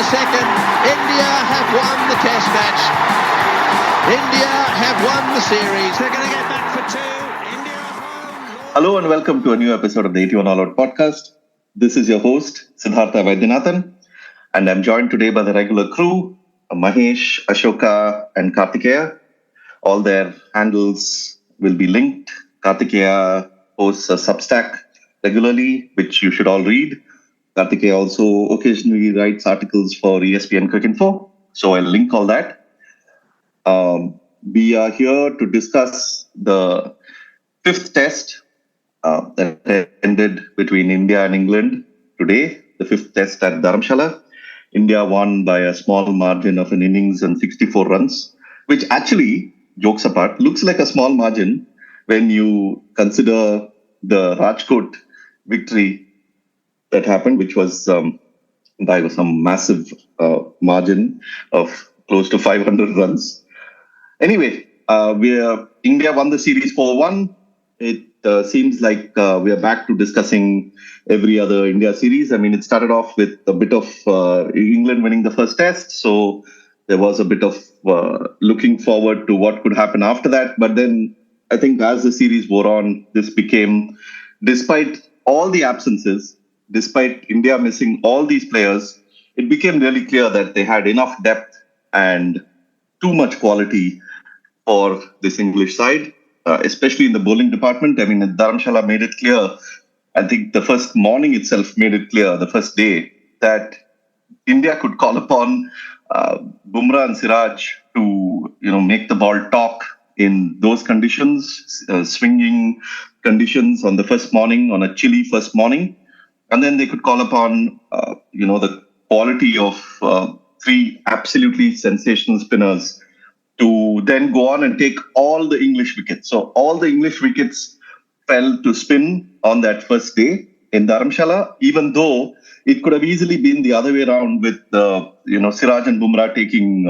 second. India have won the test match. India have won the series. They're going to get back for two. India home. Hello and welcome to a new episode of the 81 All Out podcast. This is your host, Siddhartha Vaidyanathan, and I'm joined today by the regular crew, Mahesh, Ashoka, and Kartikeya. All their handles will be linked. Kartikeya posts a Substack regularly, which you should all read. Kartikeya also occasionally writes articles for ESPN Cricinfo, so I'll link all that. We are here to discuss the fifth test that ended between India and England today, the fifth test at Dharamshala. India won by a small margin of an innings and 64 runs, which actually, jokes apart, looks like a small margin when you consider the Rajkot victory that happened, which was by some massive margin of close to 500 runs. Anyway, India won the series 4-1. It seems like we are back to discussing every other India series. I mean, it started off with a bit of England winning the first test. So there was a bit of looking forward to what could happen after that. But then I think as the series wore on, this became, despite all the absences, despite India missing all these players, it became really clear that they had enough depth and too much quality for this English side. Especially in the bowling department. I mean, Dharamshala made it clear. I think the first morning itself made it clear, the first day, that India could call upon Bumrah and Siraj to, make the ball talk in those conditions, swinging conditions on the first morning, on a chilly first morning. And then they could call upon, the quality of three absolutely sensational spinners to then go on and take all the English wickets. So all the English wickets fell to spin on that first day in Dharamshala, even though it could have easily been the other way around with Siraj and Bumrah taking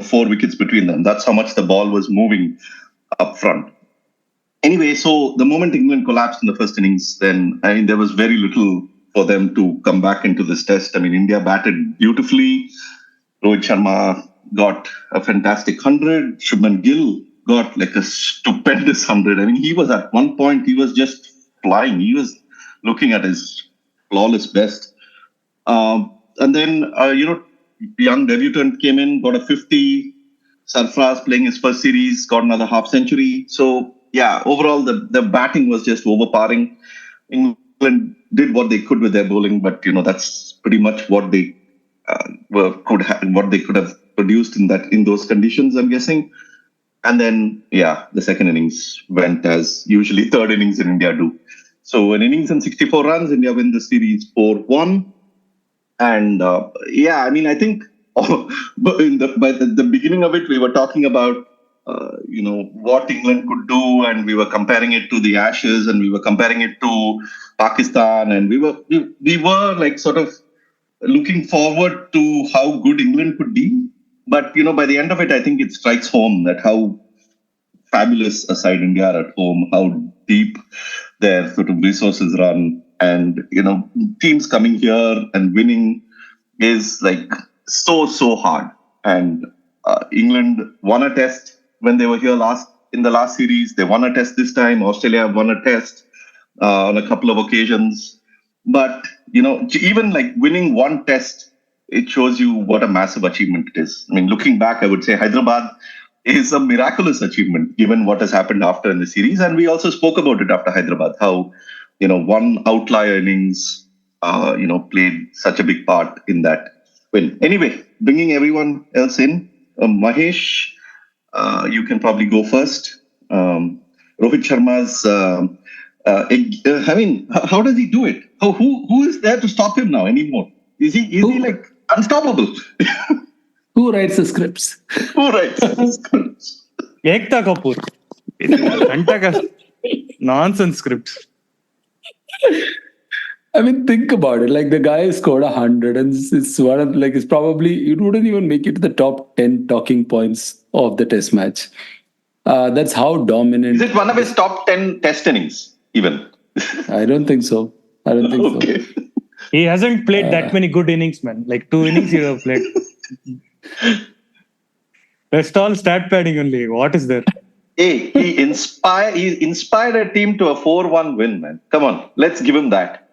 4 wickets between them. That's how much the ball was moving up front. Anyway, so the moment England collapsed in the first innings, then there was very little for them to come back into this test. I mean, India batted beautifully. Rohit Sharma got a fantastic 100. Shubman Gill got like a stupendous 100. I mean, he was at one point, he was just flying. He was looking at his flawless best. And then, young debutant came in, got a 50. Sarfraz playing his first series, got another half century. So, yeah, overall, the batting was just overpowering. England did what they could with their bowling, but, that's pretty much what they could have produced in those conditions, I'm guessing. And then, the second innings went as usually third innings in India do. So an innings and 64 runs, India win the series 4-1. And I think by the beginning of it, we were talking about, what England could do, and we were comparing it to the Ashes, and we were comparing it to Pakistan, and we were like sort of looking forward to how good England could be. But, by the end of it, I think it strikes home that how fabulous a side India are at home, how deep their sort of resources run. And, teams coming here and winning is like so hard. And England won a test when they were here in the last series. They won a test this time. Australia won a test on a couple of occasions. But, even like winning one test, it shows you what a massive achievement it is. I mean, looking back, I would say Hyderabad is a miraculous achievement given what has happened after in the series. And we also spoke about it after Hyderabad, how, one outlier innings, played such a big part in that win. Anyway, bringing everyone else in, Mahesh, you can probably go first. Rohit Sharma's, how does he do it? Who is there to stop him now anymore? Is he like unstoppable? Who writes the scripts? Ekta Kapoor. Nonsense scripts. I mean, think about it. Like, the guy scored 100, and it's one of it's probably, it wouldn't even make it to the top 10 talking points of the test match. That's how dominant. Is it one of his top 10 test innings even? I don't think so. Okay. He hasn't played that many good innings, man. Like 2 innings he have played. Rest all stat padding only. What is there? Hey, he inspired a team to a 4-1 win, man. Come on, let's give him that.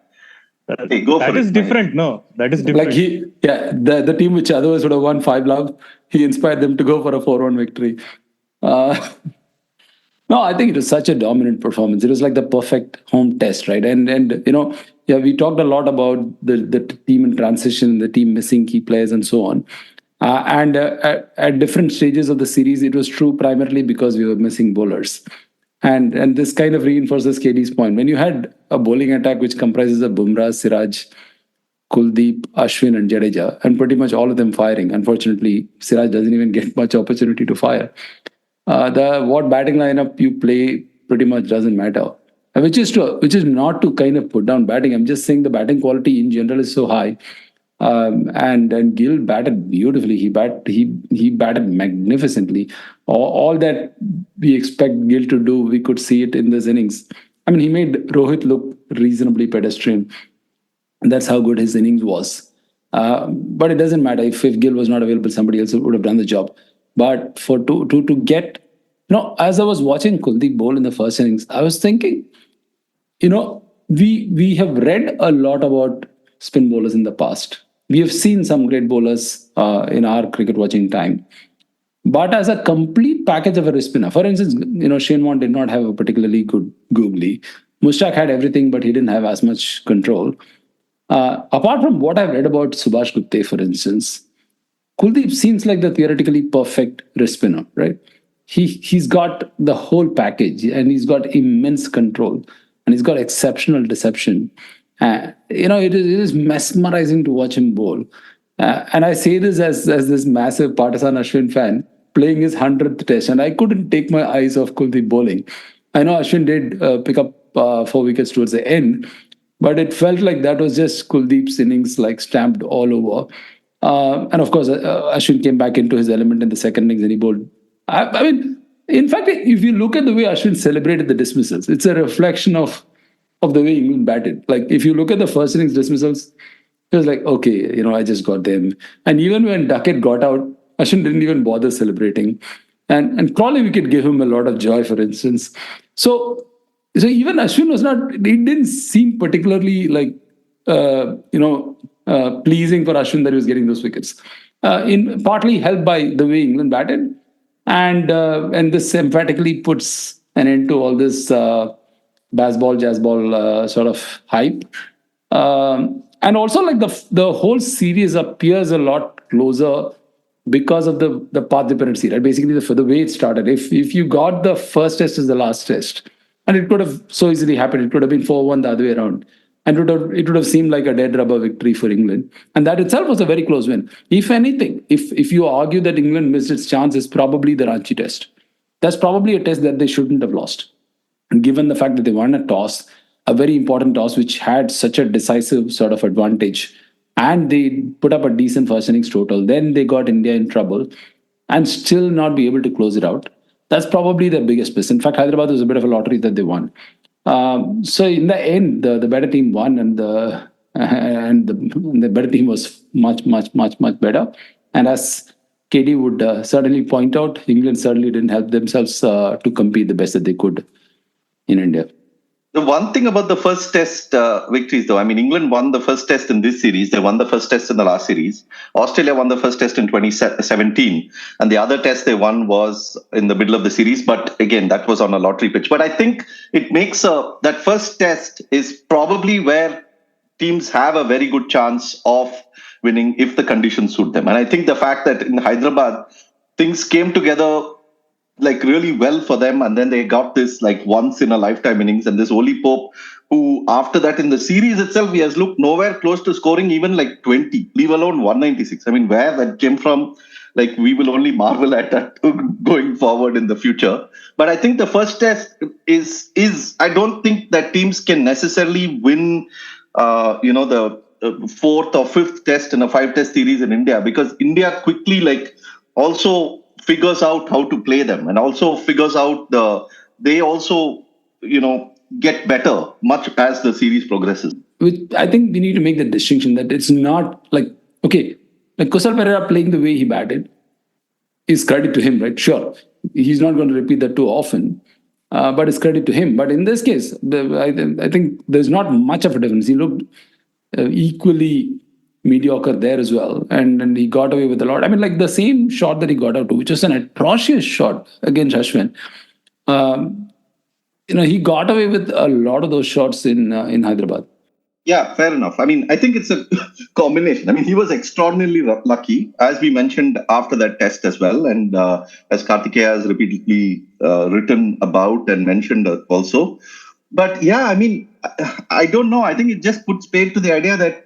Hey, go for it. That is different, no? That is different. Like the team which otherwise would have won 5-love, he inspired them to go for a 4-1 victory. No, I think it was such a dominant performance. It was like the perfect home test, right? And we talked a lot about the team in transition, the team missing key players, and so on. At different stages of the series, it was true primarily because we were missing bowlers. And this kind of reinforces KD's point. When you had a bowling attack which comprises of Bumrah, Siraj, Kuldeep, Ashwin, and Jadeja, and pretty much all of them firing. Unfortunately, Siraj doesn't even get much opportunity to fire. What batting lineup you play pretty much doesn't matter. Which is not to kind of put down batting. I'm just saying the batting quality in general is so high. And Gill batted beautifully. He batted magnificently. All that we expect Gill to do, we could see it in this innings. I mean, he made Rohit look reasonably pedestrian. And that's how good his innings was. But it doesn't matter. If Gill was not available, somebody else would have done the job. But to get, as I was watching Kuldeep bowl in the first innings, I was thinking, we have read a lot about spin bowlers in the past. We have seen some great bowlers in our cricket watching time. But as a complete package of a wrist spinner, for instance, Shane Warne did not have a particularly good googly. Mushtaq had everything, but he didn't have as much control. Apart from what I've read about Subhash Gupte, for instance, Kuldeep seems like the theoretically perfect wrist spinner, right? He's got the whole package, and he's got immense control, and he's got exceptional deception. It is mesmerizing to watch him bowl. And I say this as this massive partisan Ashwin fan playing his 100th test, and I couldn't take my eyes off Kuldeep bowling. I know Ashwin did pick up 4 wickets towards the end, but it felt like that was just Kuldeep's innings like stamped all over. And of course, Ashwin came back into his element in the second innings and he bowled. I mean, in fact, if you look at the way Ashwin celebrated the dismissals, it's a reflection of the way England batted. Like, if you look at the first innings dismissals, it was like, okay, I just got them. And even when Duckett got out, Ashwin didn't even bother celebrating. And probably we could give him a lot of joy, for instance. So even Ashwin was not, it didn't seem particularly like, pleasing for Ashwin that he was getting those wickets. Partly helped by the way England batted. And this emphatically puts an end to all this Bazball, Jazzball sort of hype. And also, like, the whole series appears a lot closer because of the path dependency, right? Basically, the way it started. If you got the first test as the last test, and it could have so easily happened, it could have been 4-1 the other way around. And it would have seemed like a dead rubber victory for England. And that itself was a very close win. If anything, if you argue that England missed its chance, it's probably the Ranchi test. That's probably a test that they shouldn't have lost. And given the fact that they won a toss, a very important toss, which had such a decisive sort of advantage, and they put up a decent first innings total, then they got India in trouble and still not be able to close it out. That's probably the biggest miss. In fact, Hyderabad was a bit of a lottery that they won. So in the end, the better team won, and the better team was much better. And as KD would certainly point out, England certainly didn't help themselves to compete the best that they could in India. The one thing about the first test victories, though, I mean, England won the first test in this series. They won the first test in the last series. Australia won the first test in 2017. And the other test they won was in the middle of the series. But again, that was on a lottery pitch. But I think it makes that first test is probably where teams have a very good chance of winning if the conditions suit them. And I think the fact that in Hyderabad, things came together like really well for them, and then they got this like once in a lifetime innings, and this Oli Pope, who after that in the series itself he has looked nowhere close to scoring even like 20, leave alone 196. I mean, where that came from, like, we will only marvel at that going forward in the future. But I think the first test is I don't think that teams can necessarily win the fourth or fifth test in a 5-test series in India, because India quickly also figures out how to play them, and also figures out they also get better much as the series progresses. which I think we need to make the distinction that it's not like, okay, like Kusal Perera playing the way he batted is credit to him, right? Sure, he's not going to repeat that too often, but it's credit to him. But in this case, I think there's not much of a difference. He looked equally mediocre there as well, and he got away with a lot. I mean, like the same shot that he got out to, which was an atrocious shot against Ashwin. He got away with a lot of those shots in Hyderabad. Yeah, fair enough. I mean, I think it's a combination. I mean, he was extraordinarily lucky, as we mentioned after that test as well. And as Kartikeya has repeatedly written about and mentioned also. But yeah, I mean, I don't know. I think it just puts paid to the idea that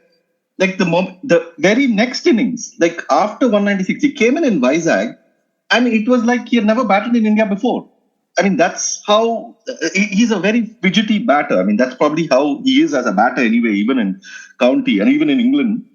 like the very next innings, like after 196, he came in Vizag and it was like he had never batted in India before. I mean, that's how he's a very fidgety batter. I mean, that's probably how he is as a batter anyway, even in county and even in England.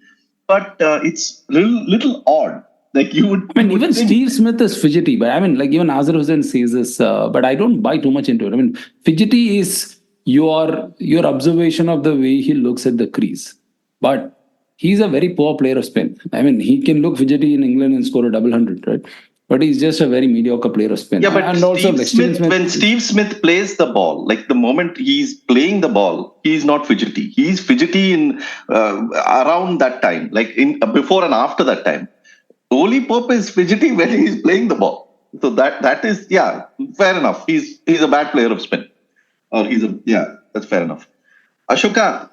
But it's little odd. Like you would. I mean, even Steve Smith is fidgety, but I mean, like even Azhar Hussain says this, but I don't buy too much into it. I mean, fidgety is your observation of the way he looks at the crease, but he's a very poor player of spin. I mean, he can look fidgety in England and score a double hundred, right? But he's just a very mediocre player of spin. Yeah, but and also when Steve Smith plays the ball, like the moment he's playing the ball, he's not fidgety. He's fidgety in around that time, like in before and after that time. Oli Pope is fidgety when he's playing the ball. So that is, yeah, fair enough. He's a bad player of spin. Or that's fair enough. Ashoka,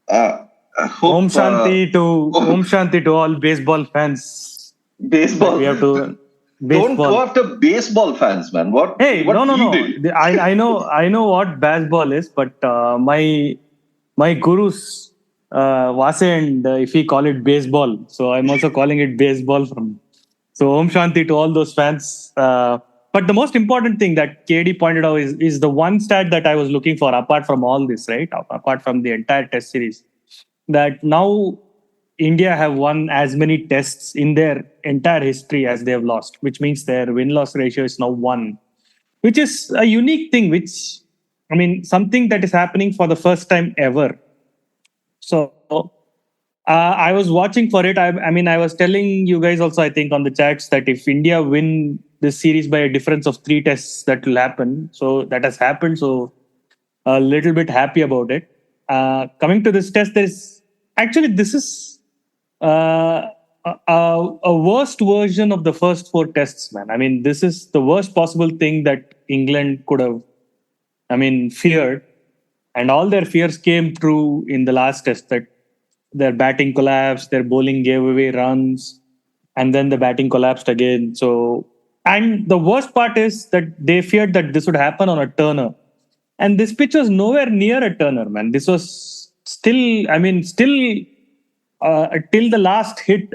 Om Shanti to all baseball fans. Baseball. We have to. Baseball. Don't go after baseball fans, man. What? Hey, what no. Did? I know what baseball is, but my gurus Vase and Ifi call it baseball, so I'm also calling it baseball from. So Om Shanti to all those fans. But the most important thing that KD pointed out is the one stat that I was looking for, apart from all this, right? Apart from the entire Test series, that now India have won as many tests in their entire history as they have lost, which means their win-loss ratio is now 1, which is a unique thing, something that is happening for the first time ever. So I was watching for it. I was telling you guys also, I think, on the chats that if India win this series by a difference of 3 tests, that will happen. So that has happened. So a little bit happy about it. Coming to this test, this is a worst version of the first 4 tests, man. I mean, this is the worst possible thing that England could have, feared. And all their fears came true in the last test, that their batting collapsed, their bowling gave away runs, and then the batting collapsed again. So, and the worst part is that they feared that this would happen on a turner. And this pitch was nowhere near a turner, man. This was still till the last hit,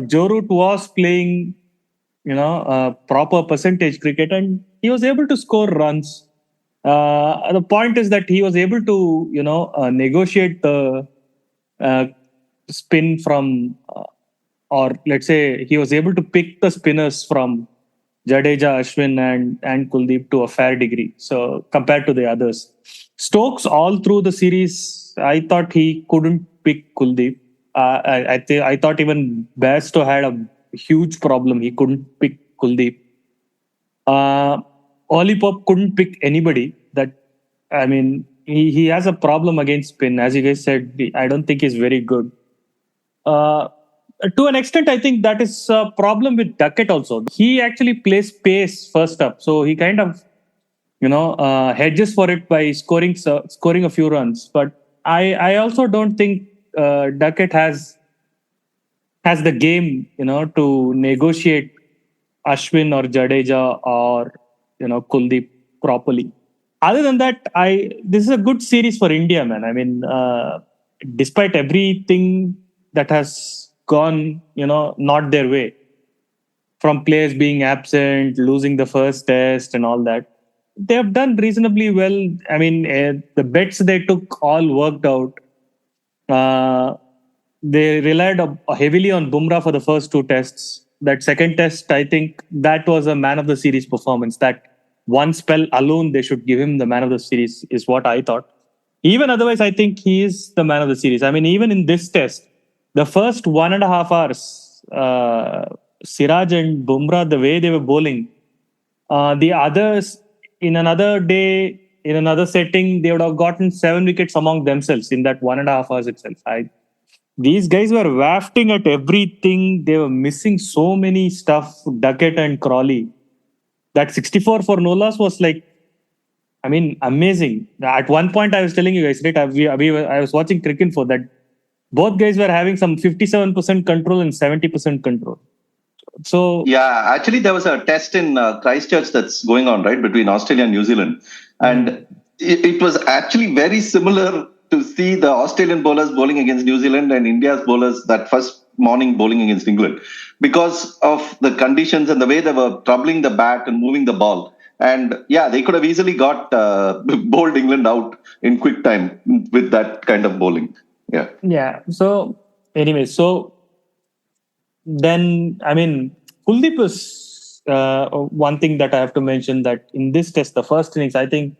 Joe Root was playing, proper percentage cricket, and he was able to score runs. The point is that he was able to, negotiate the spin from, or let's say he was able to pick the spinners from Jadeja, Ashwin, and Kuldeep to a fair degree. So compared to the others, Stokes all through the series, I thought he couldn't pick Kuldeep. I thought even Bairstow had a huge problem. He couldn't pick Kuldeep. Oli Pope couldn't pick anybody. He has a problem against spin. As you guys said, I don't think he's very good. To an extent, I think that is a problem with Duckett also. He actually plays pace first up. So he kind of, hedges for it by scoring a few runs. But I also don't think Duckett has the game, to negotiate Ashwin or Jadeja or, Kuldeep properly. Other than that, this is a good series for India, man. Despite everything that has gone, not their way, from players being absent, losing the first test and all that, they have done reasonably well. The bets they took all worked out. They relied heavily on Bumrah for the first 2 tests. That second test, I think that was a man of the series performance. That one spell alone, they should give him the man of the series, is what I thought. even otherwise, I think he is the man of the series. I mean, even in this test, the first 1.5 hours, Siraj and Bumrah, the way they were bowling, the others in another day, in another setting, they would have gotten 7 wickets among themselves in that 1.5 hours itself. These guys were wafting at everything. They were missing so many stuff. Duckett and Crawley. That 64 for no loss was like, I mean, amazing. At one point, I was telling you guys, right? I was watching cricket for that. Both guys were having some 57% control and 70% control. So yeah, actually, there was a test in Christchurch that's going on, right, between Australia and New Zealand. And it was actually very similar to see the Australian bowlers bowling against New Zealand and India's bowlers that first morning bowling against England because of the conditions and the way they were troubling the bat and moving the ball. And yeah, they could have easily got bowled England out in quick time with that kind of bowling. Yeah. Yeah. So anyway, then, I mean, Kuldeep is one thing that I have to mention, that in this test, the first innings, I think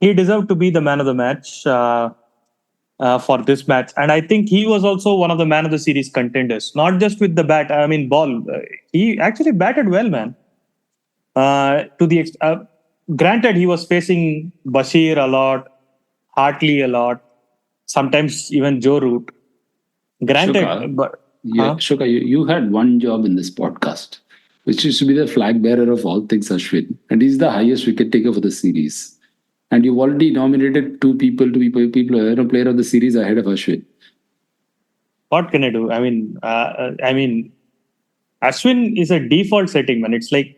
he deserved to be the man of the match for this match. And I think he was also one of the man of the series contenders, not just with the bat, I mean, ball. He actually batted well, man. Granted, he was facing Bashir a lot, Hartley a lot, sometimes even Joe Root. Granted, Shuka, but Shuka, you had one job in this podcast, which is to be the flag bearer of all things Ashwin, and he's the highest wicket taker for the series. And you've already nominated two people to be player of the series ahead of Ashwin. what can I do? I mean, Ashwin is a default setting, man. It's like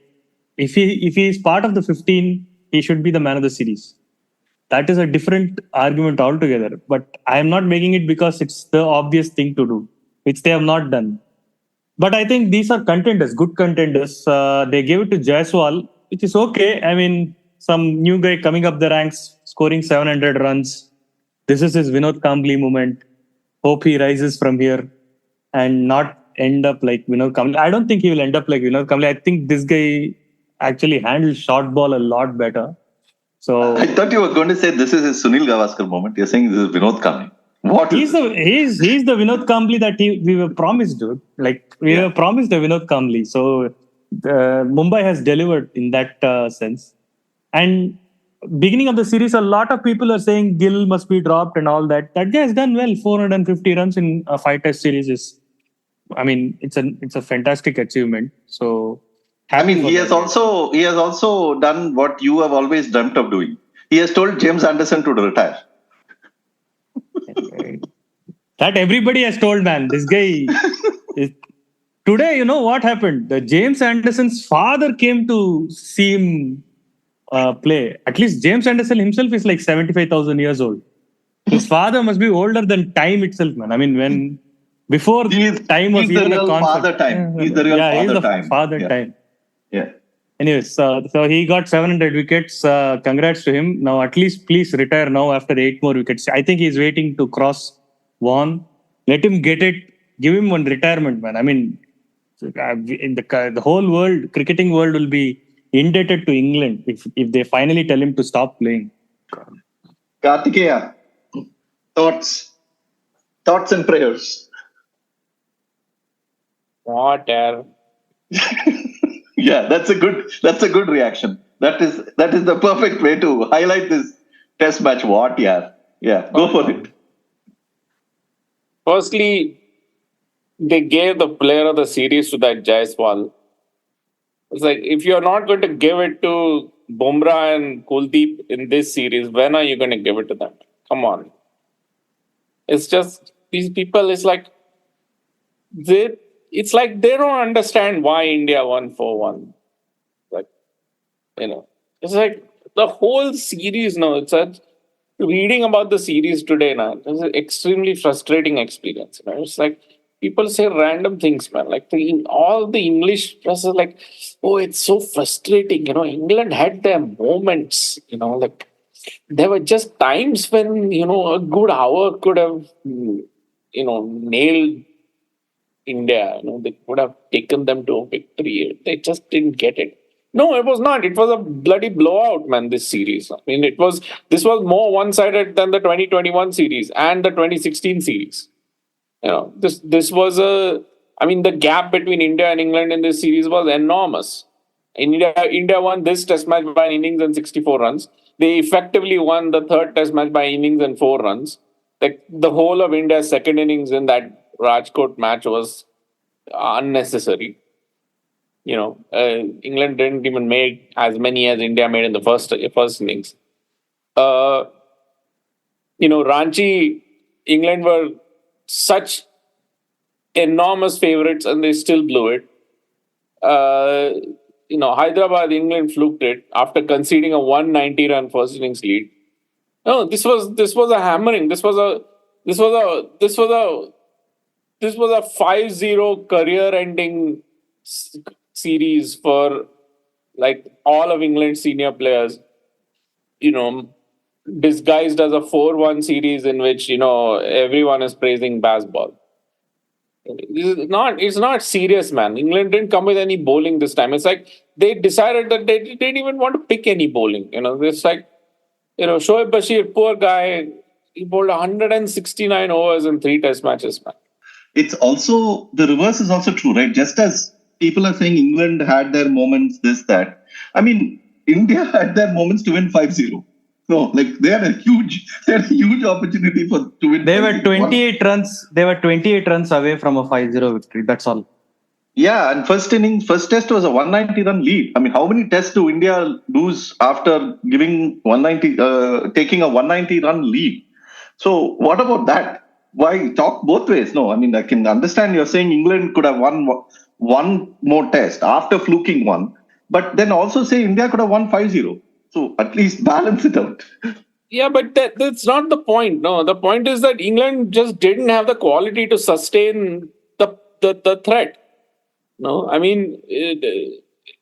if he is part of the 15, he should be the man of the series. That is a different argument altogether. But I am not making it because it's the obvious thing to do, which they have not done. But I think these are contenders, good contenders. They gave it to Jaiswal, which is okay. I mean, some new guy coming up the ranks, scoring 700 runs. This is his Vinod Kambli moment. Hope he rises from here and not end up like Vinod Kambli. I don't think he will end up like Vinod Kambli. I think this guy actually handles short ball a lot better. So I thought you were going to say this is his Sunil Gavaskar moment. You're saying this is Vinod Kambli. What? He's the Vinod Kambli that we were promised, dude. Like we were promised a Vinod Kambli. So Mumbai has delivered in that sense. And beginning of the series, a lot of people are saying Gill must be dropped and all that. That guy has done well. 450 runs in a 5-test series is, I mean, it's a fantastic achievement. So I mean, he has also done what you have always dreamt of doing. He has told James Anderson to retire. That everybody has told, man. This guy is today. You know what happened? The James Anderson's father came to see him play. At least James Anderson himself is like 75,000 years old. His father must be older than time itself, man. I mean, before time was even a concept. Father time. He's the real father time. Father time. Yeah. Anyways, so he got 700 wickets. Congrats to him. Now, at least please retire now after 8 more wickets. I think he's waiting to cross one. Let him get it. Give him one retirement, man. I mean, in the whole world, cricketing world will be indebted to England if they finally tell him to stop playing. Kartikeya, thoughts and prayers. What? Yeah, that's a good reaction. That is the perfect way to highlight this test match. What? Yeah, go for it. Firstly, they gave the player of the series to that Jaiswal. It's like, if you're not going to give it to Bumrah and Kuldeep in this series, when are you going to give it to them? Come on. It's just, these people, it's like they don't understand why India won 4-1. Like, it's like the whole series now. Reading about the series today now, it's an extremely frustrating experience. It's like people say random things, man. Like all the English press is like, oh, it's so frustrating. England had their moments. Like there were just times when a good hour could have nailed India. They could have taken them to a victory. They just didn't get it. No, it was not. It was a bloody blowout, man, this series. I mean, this was more one-sided than the 2021 series and the 2016 series. This was the gap between India and England in this series was enormous. India won this test match by an innings and 64 runs. They effectively won the third test match by innings and 4 runs. The whole of India's second innings in that Rajkot match was unnecessary. England didn't even make as many as India made in the first innings. Ranchi, England were such enormous favorites and they still blew it. Hyderabad, England fluked it after conceding a 190-run first innings lead. No, this was a hammering. This was a 5-0 career-ending series for like all of England's senior players. Disguised as a 4-1 series in which everyone is praising Bazball. It's not serious, man. England didn't come with any bowling this time. It's like they decided that they didn't even want to pick any bowling. It's like Shoaib Bashir, poor guy, he bowled 169 overs in 3 test matches, man. It's also, the reverse is also true, right? Just as people are saying England had their moments, this, that. I mean, India had their moments to win 5-0. No, like they had a huge opportunity to win. They were 28 runs. They were 28 runs away from a 5-0 victory. That's all. Yeah, and first test was a 190-run lead. I mean, how many tests do India lose after taking a 190-run lead? So what about that? Why talk both ways? No, I mean, I can understand you're saying England could have won one more test after fluking one, but then also say India could have won 5-0. So at least balance it out. Yeah, but that's not the point. No, the point is that England just didn't have the quality to sustain the threat. No, I mean,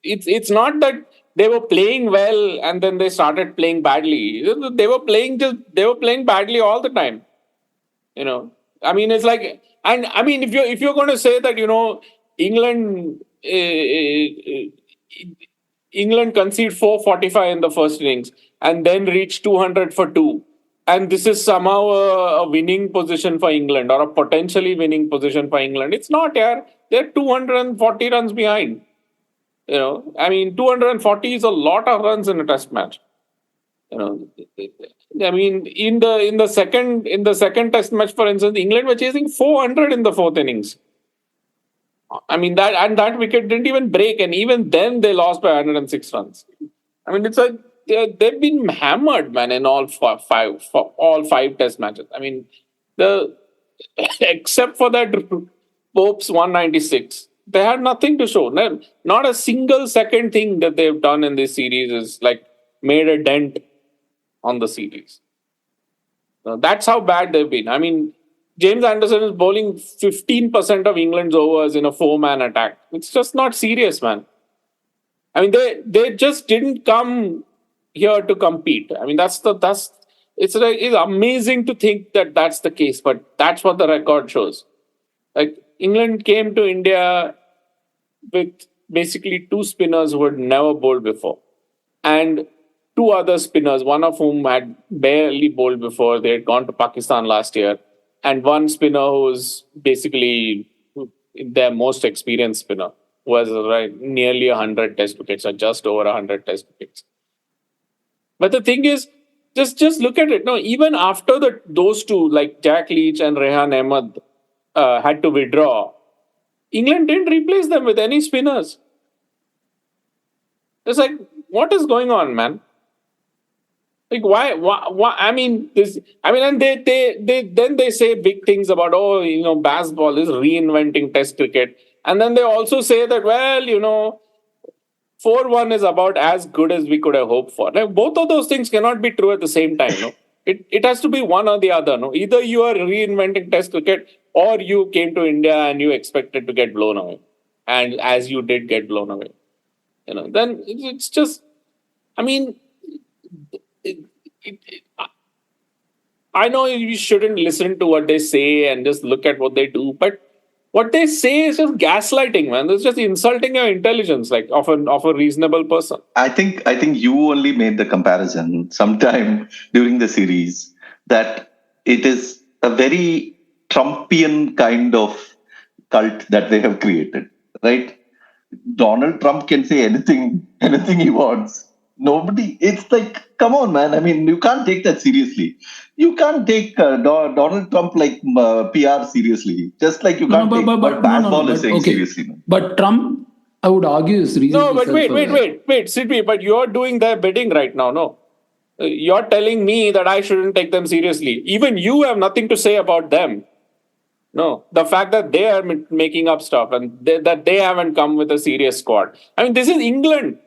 it's not that they were playing well and then they started playing badly. They were playing badly all the time. I mean, it's like, and I mean, if you're going to say that England conceded 445 in the first innings and then reached 200 for 2. And this is somehow a winning position for England or a potentially winning position for England. It's not, yeah. They're 240 runs behind. I mean, 240 is a lot of runs in a test match. I mean, in the second test match, for instance, England were chasing 400 in the 4th innings. I mean, that wicket didn't even break, and even then they lost by 106 runs. I mean, it's like they've been hammered, man, in all five test matches. I mean, except for that Pope's 196, they had nothing to show. Not a single second thing that they've done in this series is like made a dent on the series. That's how bad they've been. I mean, James Anderson is bowling 15% of England's overs in a 4-man attack. It's just not serious, man. I mean, they just didn't come here to compete. I mean, it's amazing to think that that's the case, but that's what the record shows. Like, England came to India with basically 2 spinners who had never bowled before, and 2 other spinners, one of whom had barely bowled before. They had gone to Pakistan last year. And 1 spinner who's basically their most experienced spinner, who has nearly 100 test wickets or just over 100 test wickets. But the thing is, just look at it. No, even after those 2, like Jack Leach and Rehan Ahmed, had to withdraw, England didn't replace them with any spinners. It's like, what is going on, man? Like, why? I mean, and they say big things about, Bazball is reinventing Test cricket, and then they also say that, 4-1 is about as good as we could have hoped for. Like, both of those things cannot be true at the same time. No, it has to be one or the other. No, either you are reinventing Test cricket or you came to India and you expected to get blown away, and as you did get blown away, then it's just, I mean. I know you shouldn't listen to what they say and just look at what they do, but What they say is just gaslighting, man. It's just insulting your intelligence, like of a reasonable person. I think you only made the comparison sometime during the series that it is a very Trumpian kind of cult that they have created, right? Donald Trump can say anything he wants. Nobody. It's like, come on, man. I mean, you can't take that seriously. You can't take Donald Trump like PR seriously. Just like you can't take what Bazball is saying seriously. Man. But Trump, I would argue, is reason. No, but wait, Sidvi, but you're doing their bidding right now, no? You're telling me that I shouldn't take them seriously. Even you have nothing to say about them. No, the fact that they are making up stuff and that they haven't come with a serious squad. I mean, this is England.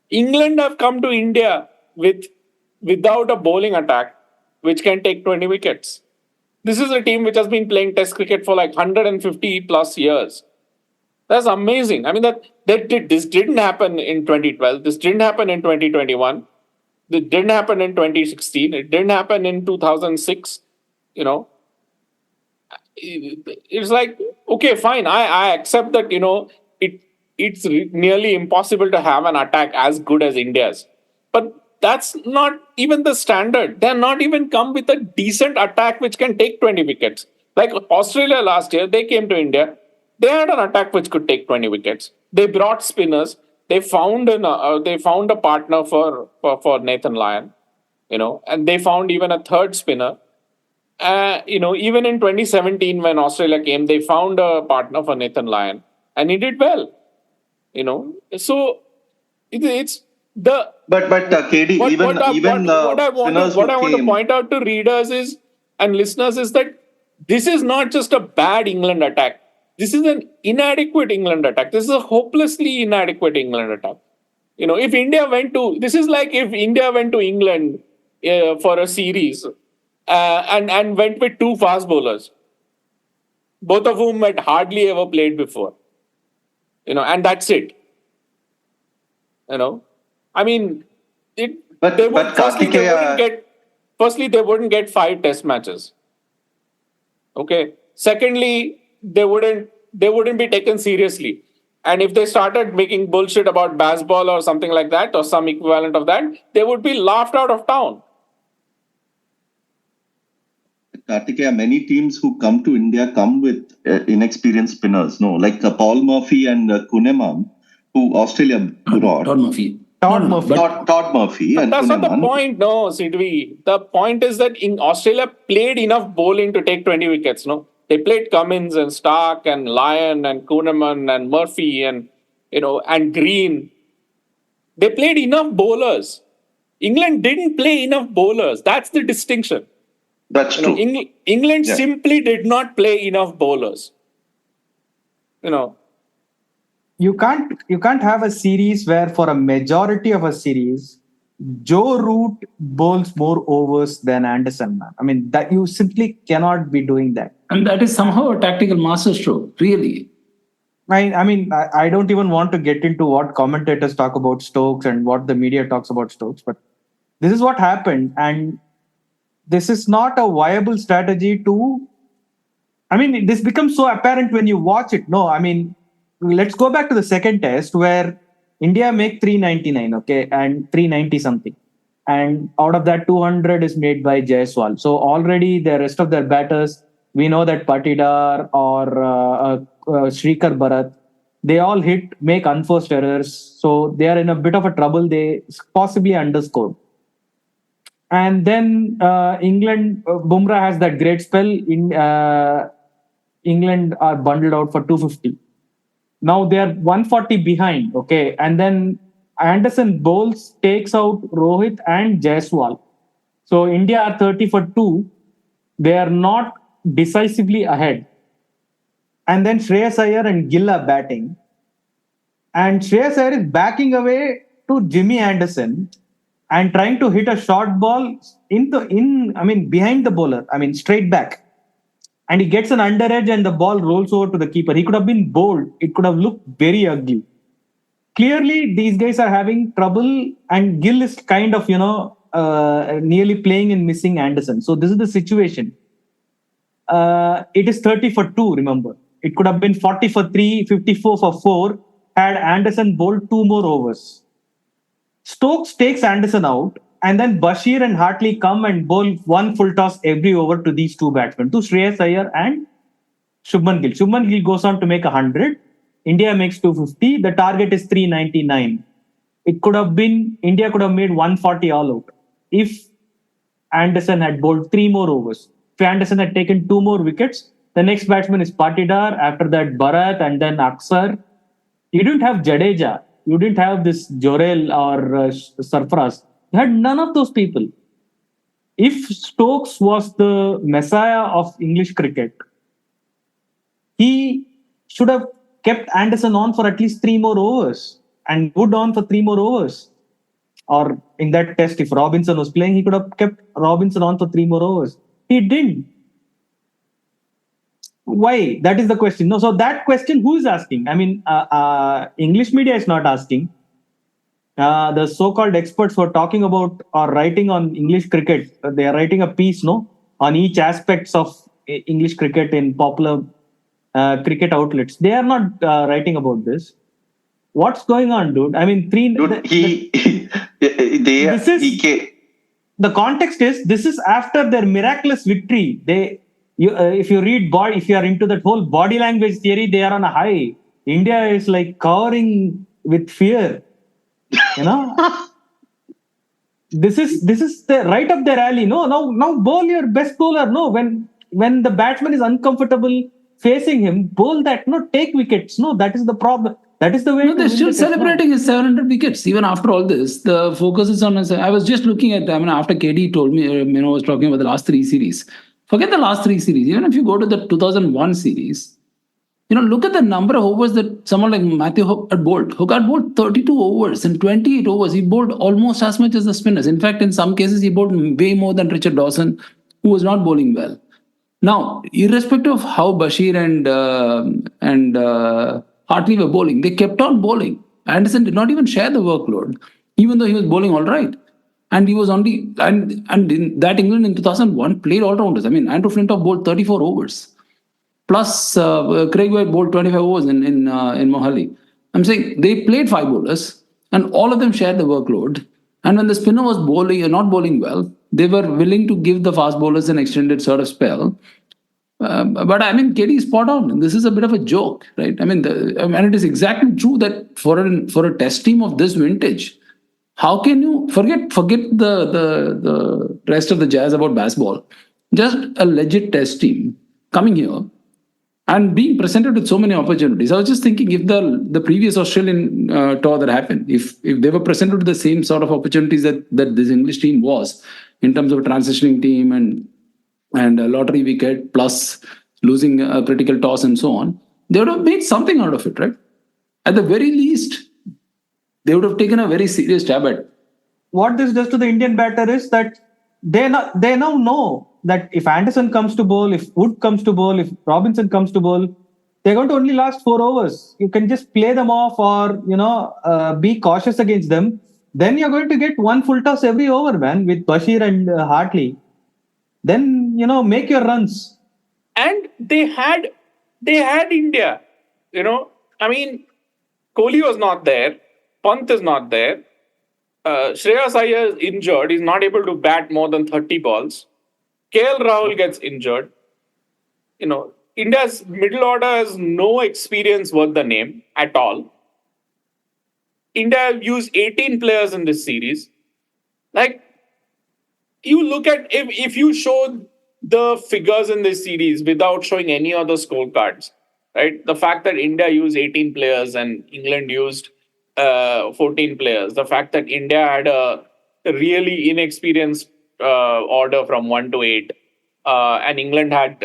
England have come to India without a bowling attack, which can take 20 wickets. This is a team which has been playing Test cricket for like 150 plus years. That's amazing. I mean, this didn't happen in 2012. This didn't happen in 2021. It didn't happen in 2016. It didn't happen in 2006. You know, it's like, okay, fine. I accept that, it's nearly impossible to have an attack as good as India's. But that's not even the standard. They're not even come with a decent attack which can take 20 wickets. Like Australia last year, they came to India. They had an attack which could take 20 wickets. They brought spinners. They found a partner for Nathan Lyon, and they found even a third spinner. Even in 2017 when Australia came, they found a partner for Nathan Lyon, and he did well. So it's the. But KD, what I want to point out to readers and listeners is that this is not just a bad England attack. This is an inadequate England attack. This is a hopelessly inadequate England attack. If India went to England for a series and went with two fast bowlers, both of whom had hardly ever played before, and that's it. I mean, they wouldn't get 5 Test matches. Okay. Secondly, they wouldn't be taken seriously. And if they started making bullshit about Bazball or something like that, or some equivalent of that, they would be laughed out of town. Kartikeya, many teams who come to India come with inexperienced spinners. No, like Paul Murphy and Kuhneman, who Australia brought. Todd Murphy. Todd Murphy. But and that's Kuhneman. not the point, no, Sidvi. The point is that in Australia played enough bowling to take 20 wickets, no? They played Cummins and Stark and Lyon and Kuhneman and Murphy and Green. They played enough bowlers. England didn't play enough bowlers. That's the distinction. That's true. England simply did not play enough bowlers. You can't have a series where for a majority of a series, Joe Root bowls more overs than Anderson, man. I mean, that you simply cannot be doing that. And that is somehow a tactical masterstroke, really. I don't even want to get into what commentators talk about Stokes and what the media talks about Stokes, but this is what happened. And this is not a viable strategy this becomes so apparent when you watch it. No, let's go back to the second test where India make 399, okay, and 390 something. And out of that, 200 is made by Jaiswal. So already the rest of their batters, we know that Patidar or Shrikar Bharat, they all make unforced errors. So they are in a bit of a trouble. They possibly underscored. And then England, Bumrah has that great spell. England are bundled out for 250. Now they are 140 behind, okay? And then Anderson bowls, takes out Rohit and Jaiswal. So India are 30 for 2. They are not decisively ahead. And then Shreyas Iyer and Gill are batting. And Shreyas Iyer is backing away to Jimmy Anderson and trying to hit a short ball behind the bowler, straight back. And he gets an underedge and the ball rolls over to the keeper. He could have been bowled. It could have looked very ugly. Clearly, these guys are having trouble and Gill is kind of, nearly playing and missing Anderson. So this is the situation. It is 30 for 2, remember. It could have been 40 for 3, 54 for 4 had Anderson bowled 2 more overs. Stokes takes Anderson out, and then Bashir and Hartley come and bowl 1 full toss every over to these 2 batsmen, to Shreyas Iyer and Shubman Gill. Shubman Gill goes on to make 100. India makes 250. The target is 399. It could have been, India could have made 140 all out if Anderson had bowled 3 more overs. If Anderson had taken 2 more wickets, the next batsman is Patidar, after that Bharat, and then Aksar. You didn't have Jadeja. You didn't have this Jorel or Sarfaraz. You had none of those people. If Stokes was the messiah of English cricket, he should have kept Anderson on for at least 3 more overs and Wood on for 3 more overs. Or in that test, if Robinson was playing, he could have kept Robinson on for 3 more overs. He didn't. Why? That is the question. No, so that question, who is asking? I mean, English media is not asking. The so-called experts who are talking about or writing on English cricket, they are writing a piece, on each aspects of English cricket in popular cricket outlets. They are not writing about this. What's going on, dude? I mean, the context is, this is after their miraculous victory. If you are into that whole body language theory, they are on a high. India is like cowering with fear. This is the right up their alley. Now bowl your best bowler. No, when the batsman is uncomfortable facing him, bowl that. No, take wickets. No, that is the problem. That is the way. No, they're still celebrating his 700 wickets. Even after all this, the focus is on. I was just looking at. After KD told me, was talking about the last 3 series. Forget the last 3 series. Even if you go to the 2001 series, look at the number of overs that someone like Matthew Hook had bowled. Hook had bowled 32 overs and 28 overs. He bowled almost as much as the spinners. In fact, in some cases, he bowled way more than Richard Dawson, who was not bowling well. Now, irrespective of how Bashir and Hartley were bowling, they kept on bowling. Anderson did not even share the workload, even though he was bowling all right. And he was only, and in that England in 2001 played all-rounders. I mean, Andrew Flintoff bowled 34 overs. Plus, Craig White bowled 25 overs in Mohali. I'm saying they played 5 bowlers, and all of them shared the workload. And when the spinner was bowling or not bowling well, they were willing to give the fast bowlers an extended sort of spell. But I mean, KD is spot on. This is a bit of a joke, right? I mean, and it is exactly true that for a test team of this vintage, how can you forget the rest of the jazz about Bazball? Just a legit test team coming here and being presented with so many opportunities. I was just thinking, if the previous Australian tour that happened, if they were presented with the same sort of opportunities that this English team was, in terms of a transitioning team and a lottery wicket plus losing a critical toss and so on, they would have made something out of it, right? At the very least, they would have taken a very serious jab at. What this does to the Indian batter is that they now know that if Anderson comes to bowl, if Wood comes to bowl, if Robinson comes to bowl, they're going to only last 4 overs. You can just play them off or, be cautious against them. Then you're going to get 1 full toss every over, man, with Bashir and Hartley. Then, make your runs. And they had India, I mean, Kohli was not there. Pant is not there. Shreyas Iyer is injured. He's not able to bat more than 30 balls. KL Rahul gets injured. India's middle order has no experience worth the name at all. India used 18 players in this series. Like, you look at, if you show the figures in this series without showing any other scorecards, right? The fact that India used 18 players and England used 14 players, the fact that India had a really inexperienced order from 1 to 8, and England had,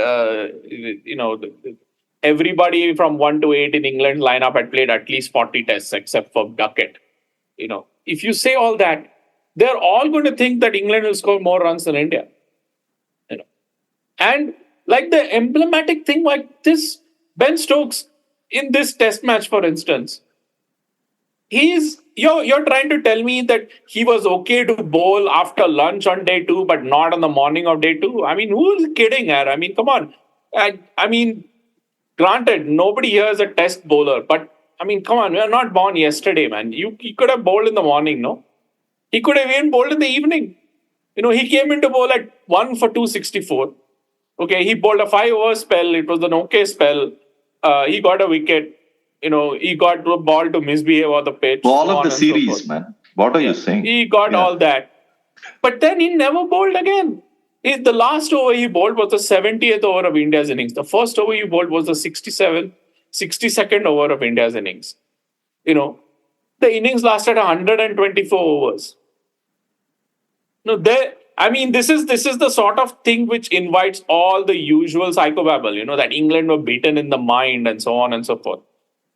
everybody from 1 to 8 in England's lineup had played at least 40 tests except for Duckett. If you say all that, they're all going to think that England will score more runs than India. And like the emblematic thing like this, Ben Stokes in this test match, for instance, you're trying to tell me that he was okay to bowl after lunch on day 2, but not on the morning of day 2. I mean, who is kidding here? I mean, come on. I mean, Granted, nobody here is a test bowler, but I mean, come on, we are not born yesterday, man. He could have bowled in the morning, no? He could have even bowled in the evening. He came into bowl at 1 for 264. Okay, he bowled a 5-over spell. It was an okay spell. He got a wicket. He got the ball to misbehave on the pitch. Ball so of on the and so series, forth. man. What are you saying? He got all that. But then he never bowled again. The last over he bowled was the 70th over of India's innings. The first over he bowled was the 62nd over of India's innings. The innings lasted 124 overs. This is the sort of thing which invites all the usual psychobabble, that England were beaten in the mind and so on and so forth.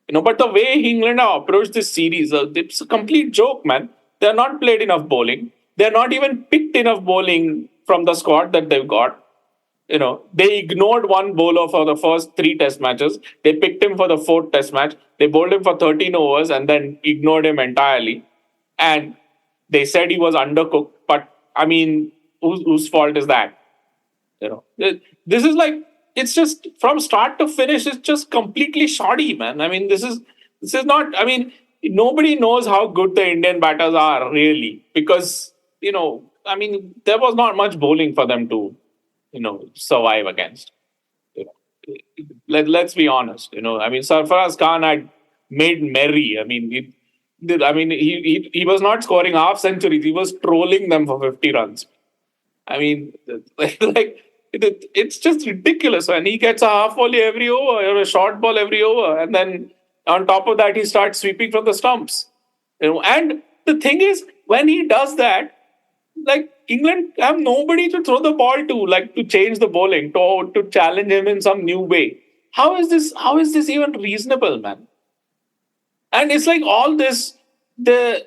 But the way England have approached this series, it's a complete joke, man. They're not played enough bowling. They're not even picked enough bowling from the squad that they've got. They ignored one bowler for the first 3 test matches. They picked him for the 4th test match. They bowled him for 13 overs and then ignored him entirely. And they said he was undercooked. But, whose fault is that? This is like, it's just from start to finish, it's just completely shoddy, man. This is not, nobody knows how good the Indian batters are, really. Because, there was not much bowling for them to survive against. Let's be honest. Sarfaraz Khan had made merry. He was not scoring half centuries. He was trolling them for 50 runs. It's just ridiculous. And he gets a half volley every over or a short ball every over, and then on top of that, he starts sweeping from the stumps. And the thing is, when he does that, England have nobody to throw the ball to change the bowling, to challenge him in some new way. How is this even reasonable, man? And it's like all this, this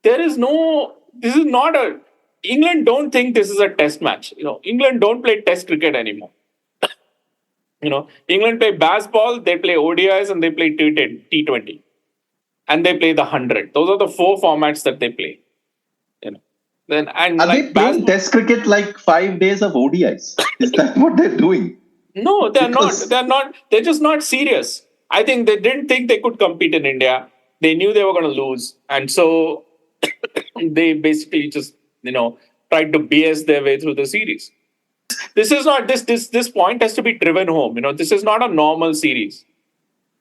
is not a, England don't think this is a test match. England don't play test cricket anymore. England play Bazball, they play ODIs, and they play T20. And they play the 100. Those are the 4 formats that they play. Are they playing test cricket like 5 days of ODIs? Is that what they're doing? No, they're not. They're just not serious. I think they didn't think they could compete in India. They knew they were going to lose. And so they basically just, tried to BS their way through the series. This is not, this point has to be driven home. This is not a normal series.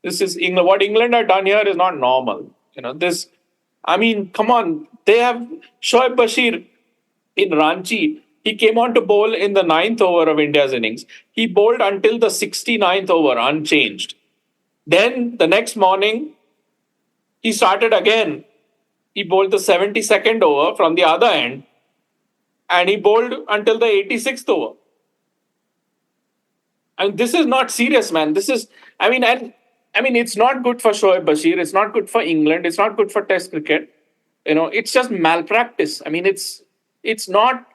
This is England. What England have done here is not normal. Come on. They have Shoaib Bashir in Ranchi. He came on to bowl in the 9th over of India's innings. He bowled until the 69th over, unchanged. Then the next morning, he started again. He bowled the 72nd over from the other end. And he bowled until the 86th over. And this is not serious, man. This is, it's not good for Shoaib Bashir. It's not good for England. It's not good for Test cricket. It's just malpractice. It's not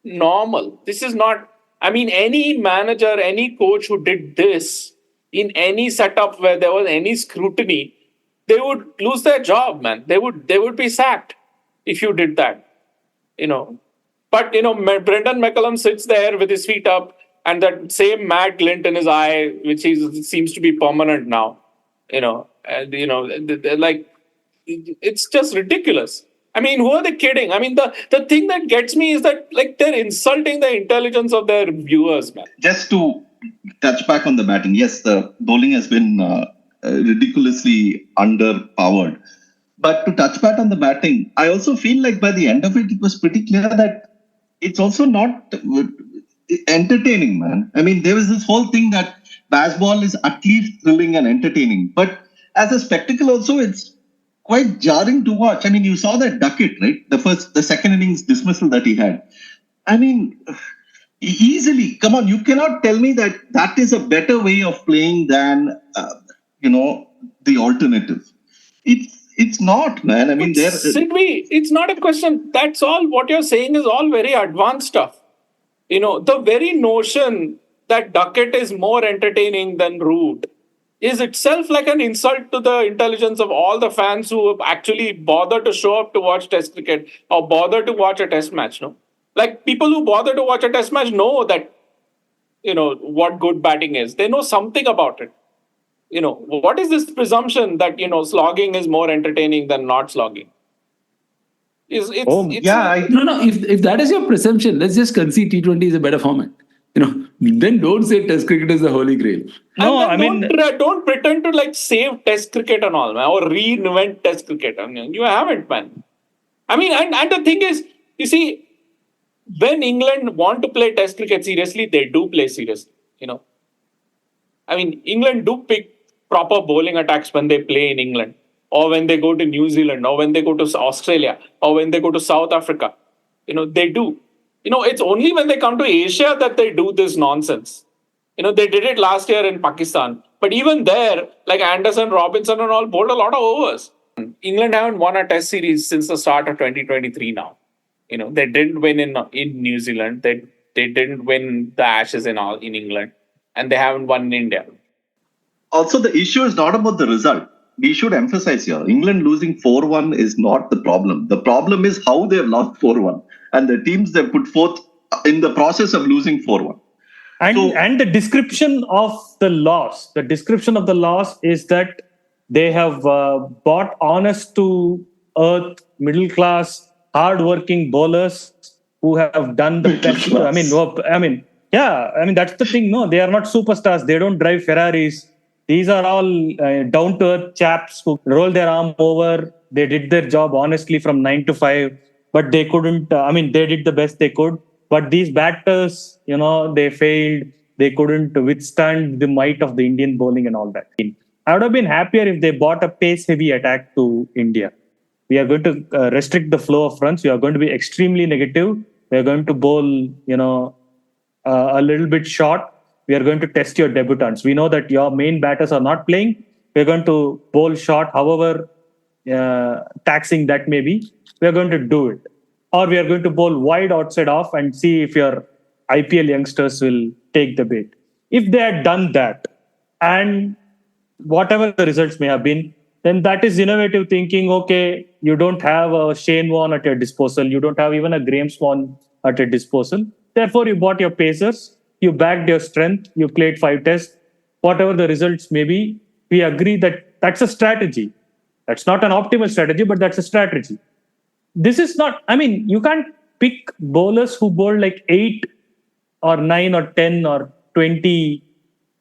normal. This is not, any manager, any coach who did this in any setup where there was any scrutiny, they would lose their job, man. They would be sacked if you did that, But, Brendan McCullum sits there with his feet up and that same mad glint in his eye, which seems to be permanent now, it's just ridiculous. Who are they kidding? The thing that gets me is that they're insulting the intelligence of their viewers, man. Just to touch back on the batting, yes, the bowling has been ridiculously underpowered. But to touch back on the batting, I also feel like by the end of it, it was pretty clear that it's also not entertaining, man. There was this whole thing that Bazball is at least thrilling and entertaining. But as a spectacle also, it's quite jarring to watch. You saw that Duckett, right? The second innings dismissal that he had. Easily, come on, you cannot tell me that is a better way of playing than, the alternative. It's not, man. Sidvi, it's not a question. That's all. What you're saying is all very advanced stuff. The very notion that Duckett is more entertaining than Root is itself like an insult to the intelligence of all the fans who actually bother to show up to watch Test cricket or bother to watch a Test match. No, people who bother to watch a Test match know that what good batting is. They know something about it. What is this presumption that, slogging is more entertaining than not slogging? No. If that is your presumption, let's just concede T20 is a better format. Then don't say Test cricket is the holy grail. No, don't pretend to save Test cricket and all, man, or reinvent Test cricket. You haven't, man. And the thing is, you see, when England want to play Test cricket seriously, they do play seriously. England do pick proper bowling attacks when they play in England, or when they go to New Zealand, or when they go to Australia, or when they go to South Africa. They do. It's only when they come to Asia that they do this nonsense. They did it last year in Pakistan. But even there, like Anderson, Robinson and all bowled a lot of overs. England haven't won a test series since the start of 2023 now. They didn't win in New Zealand. They didn't win the Ashes in England. And they haven't won in India. Also, the issue is not about the result. We should emphasize here, England losing 4-1 is not the problem. The problem is how they have lost 4-1. And the teams they put forth in the process of losing 4-1. And the description of the loss. The description of the loss is that they have bought honest to earth, middle class, hard-working bowlers who have done the best. That's the thing. No, they are not superstars. They don't drive Ferraris. These are all down-to-earth chaps who roll their arm over. They did their job honestly from 9 to 5. But they couldn't, they did the best they could. But these batters, they failed. They couldn't withstand the might of the Indian bowling and all that. I would have been happier if they bought a pace-heavy attack to India. We are going to restrict the flow of runs. We are going to be extremely negative. We are going to bowl, a little bit short. We are going to test your debutants. We know that your main batters are not playing. We are going to bowl short, however taxing that may be. We are going to do it. Or we are going to bowl wide outside off and see if your IPL youngsters will take the bait. If they had done that, and whatever the results may have been, then that is innovative thinking. Okay, you don't have a Shane Warne at your disposal. You don't have even a Graeme Swann at your disposal. Therefore, you bought your pacers. You backed your strength. You played 5 tests. Whatever the results may be, we agree that that's a strategy. That's not an optimal strategy, but that's a strategy. This is not, you can't pick bowlers who bowl like 8 or 9 or 10 or 20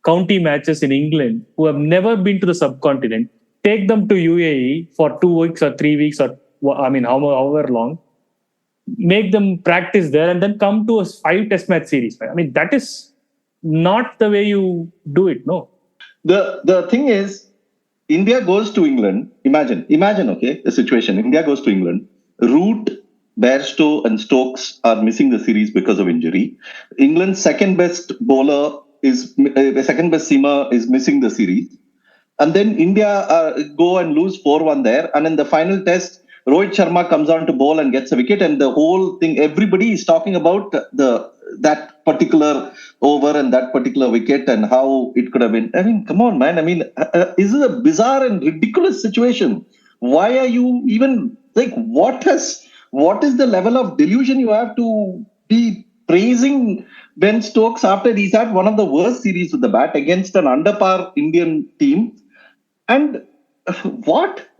county matches in England who have never been to the subcontinent, take them to UAE for 2 weeks or 3 weeks or however long, make them practice there and then come to a 5 test match series. That is not the way you do it, no. The thing is, India goes to England. Imagine, okay, the situation. India goes to England. Root, Bairstow and Stokes are missing the series because of injury. England's second best seamer is missing the series. And then India go and lose 4-1 there. And in the final test, Rohit Sharma comes on to bowl and gets a wicket. And the whole thing, everybody is talking about that particular over and that particular wicket and how it could have been. Come on, man. This is a bizarre and ridiculous situation. Why are you even... what is the level of delusion you have to be praising Ben Stokes after he's had one of the worst series with the bat against an under-par Indian team? And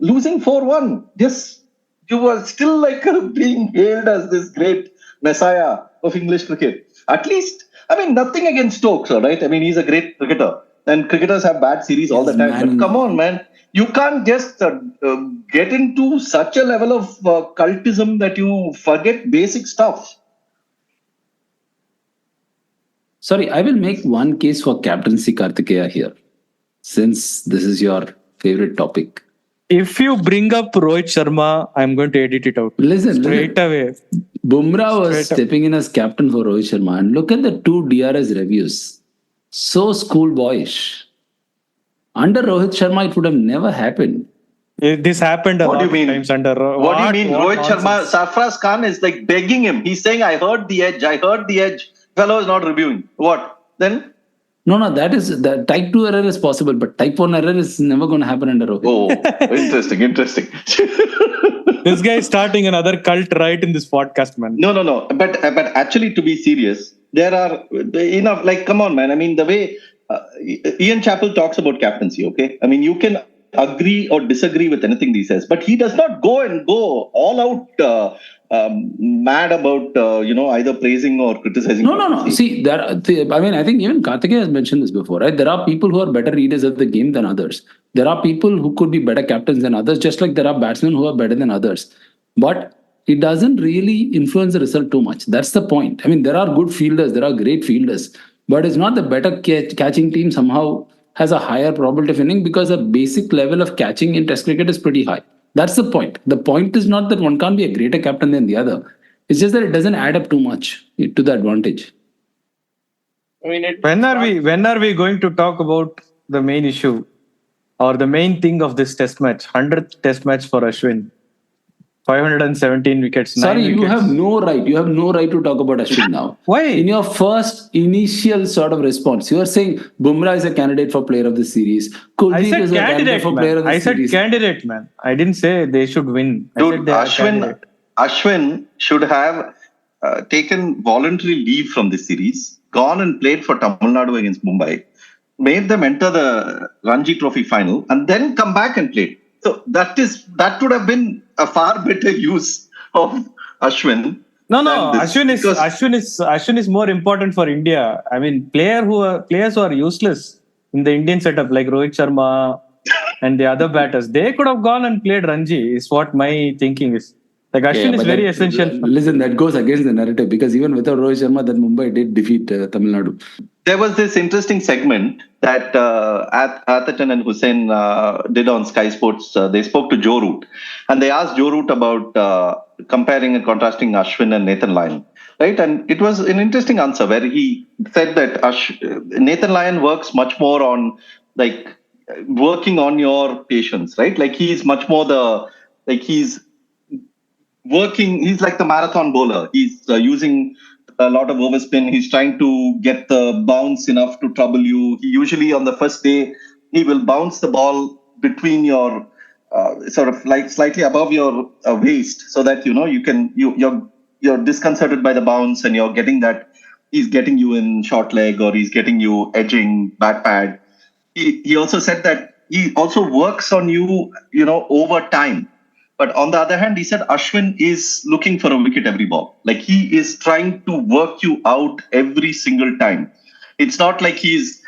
losing 4-1? Yes, you were still being hailed as this great messiah of English cricket. At least, nothing against Stokes, all right? He's a great cricketer. And cricketers have bad series all the time. But come on, man. You can't just get into such a level of cultism that you forget basic stuff. Sorry, I will make one case for captaincy Kartikeya here, since this is your favorite topic. If you bring up Rohit Sharma, I'm going to edit it out. Listen. Away. Bumrah was stepping in as captain for Rohit Sharma, and look at the 2 DRS reviews. So schoolboyish. Under Rohit Sharma, it would have never happened. This happened a lot of times under. What do you mean? Rohit Sharma, Sarfraz Khan is begging him. He's saying, I heard the edge. Fellow is not reviewing. What? Then? No, that is, the type 2 error is possible, but type 1 error is never going to happen under Rohit. Oh, interesting. This guy is starting another cult right in this podcast, man. No. But actually, to be serious, there are enough. Like, come on, man. I mean, the way Ian Chappell talks about captaincy. Okay, I mean, you can agree or disagree with anything he says, but he does not go all out mad about either praising or criticizing. No. See, I think even Karthikeya has mentioned this before, right? There are people who are better readers of the game than others. There are people who could be better captains than others, just like there are batsmen who are better than others. But it doesn't really influence the result too much. That's the point. I mean, there are good fielders, there are great fielders, but it's not the better catching team somehow has a higher probability of winning because the basic level of catching in Test cricket is pretty high. That's the point. The point is not that one can't be a greater captain than the other. It's just that it doesn't add up too much to the advantage. I mean, when are we going to talk about the main issue or the main thing of this Test match? 100th Test match for Ashwin. 517 wickets. Sorry, you wickets. have no right. You have no right to talk about Ashwin now. Why? In your first initial sort of response, you are saying Bumrah is a candidate for player of the series. Kuldeep is a candidate for player of the series. I said candidate, man. I didn't say they should win. Dude, Ashwin should have taken voluntary leave from this series, gone and played for Tamil Nadu against Mumbai, made them enter the Ranji Trophy final, and then come back and played. So that would have been a far better use of Ashwin. No. Ashwin is more important for India. I mean, players who are useless in the Indian setup, like Rohit Sharma and the other batters, they could have gone and played Ranji. Is what my thinking is. Like Ashwin is very essential. Listen, that goes against the narrative because even without Rohit Sharma, that Mumbai did defeat Tamil Nadu. There was this interesting segment that Atherton and Hussain did on Sky Sports. They spoke to Joe Root and they asked Joe Root about comparing and contrasting Ashwin and Nathan Lyon. Right? And it was an interesting answer where he said that Nathan Lyon works much more on like working on your patience, right? Like he's much more he's like the marathon bowler. He's using a lot of overspin. He's trying to get the bounce enough to trouble you. He usually on the first day, he will bounce the ball between your sort of like slightly above your waist so that, you're disconcerted by the bounce and you're getting that he's getting you in short leg or he's getting you edging bat pad. He also said that he also works on you, over time. But on the other hand, he said Ashwin is looking for a wicket every ball. Like he is trying to work you out every single time. It's not like he's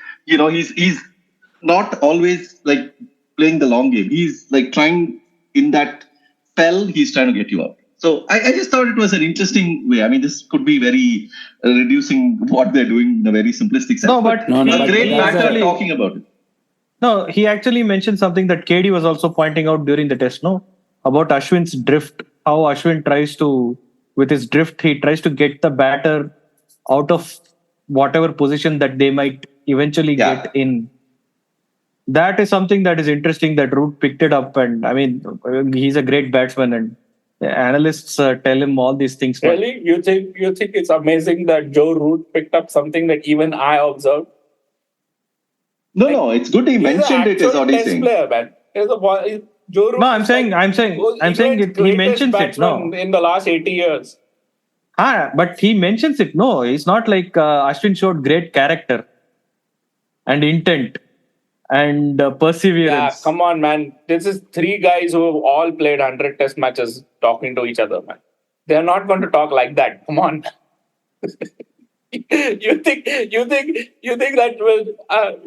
not always like playing the long game. He's like trying in that spell, he's trying to get you out. So I just thought it was an interesting way. I mean, this could be very reducing what they're doing in a very simplistic sense. No, but a great batter talking about it. No, he actually mentioned something that KD was also pointing out during the test, about Ashwin's drift, how Ashwin with his drift, he tries to get the batter out of whatever position that they might eventually get in. That is something that is interesting that Root picked it up. And I mean, he's a great batsman and the analysts tell him all these things. Really? You think it's amazing that Joe Root picked up something that even I observed? No, it's good he mentioned it is what he's saying. Player, man. Joe Root I'm saying it, he mentions it. No, in the last 80 years. But he mentions it. No, it's not like Ashwin showed great character and intent and perseverance. Yeah, come on, man. This is three guys who have all played 100 test matches talking to each other, man. They're not going to talk like that. Come on. You think that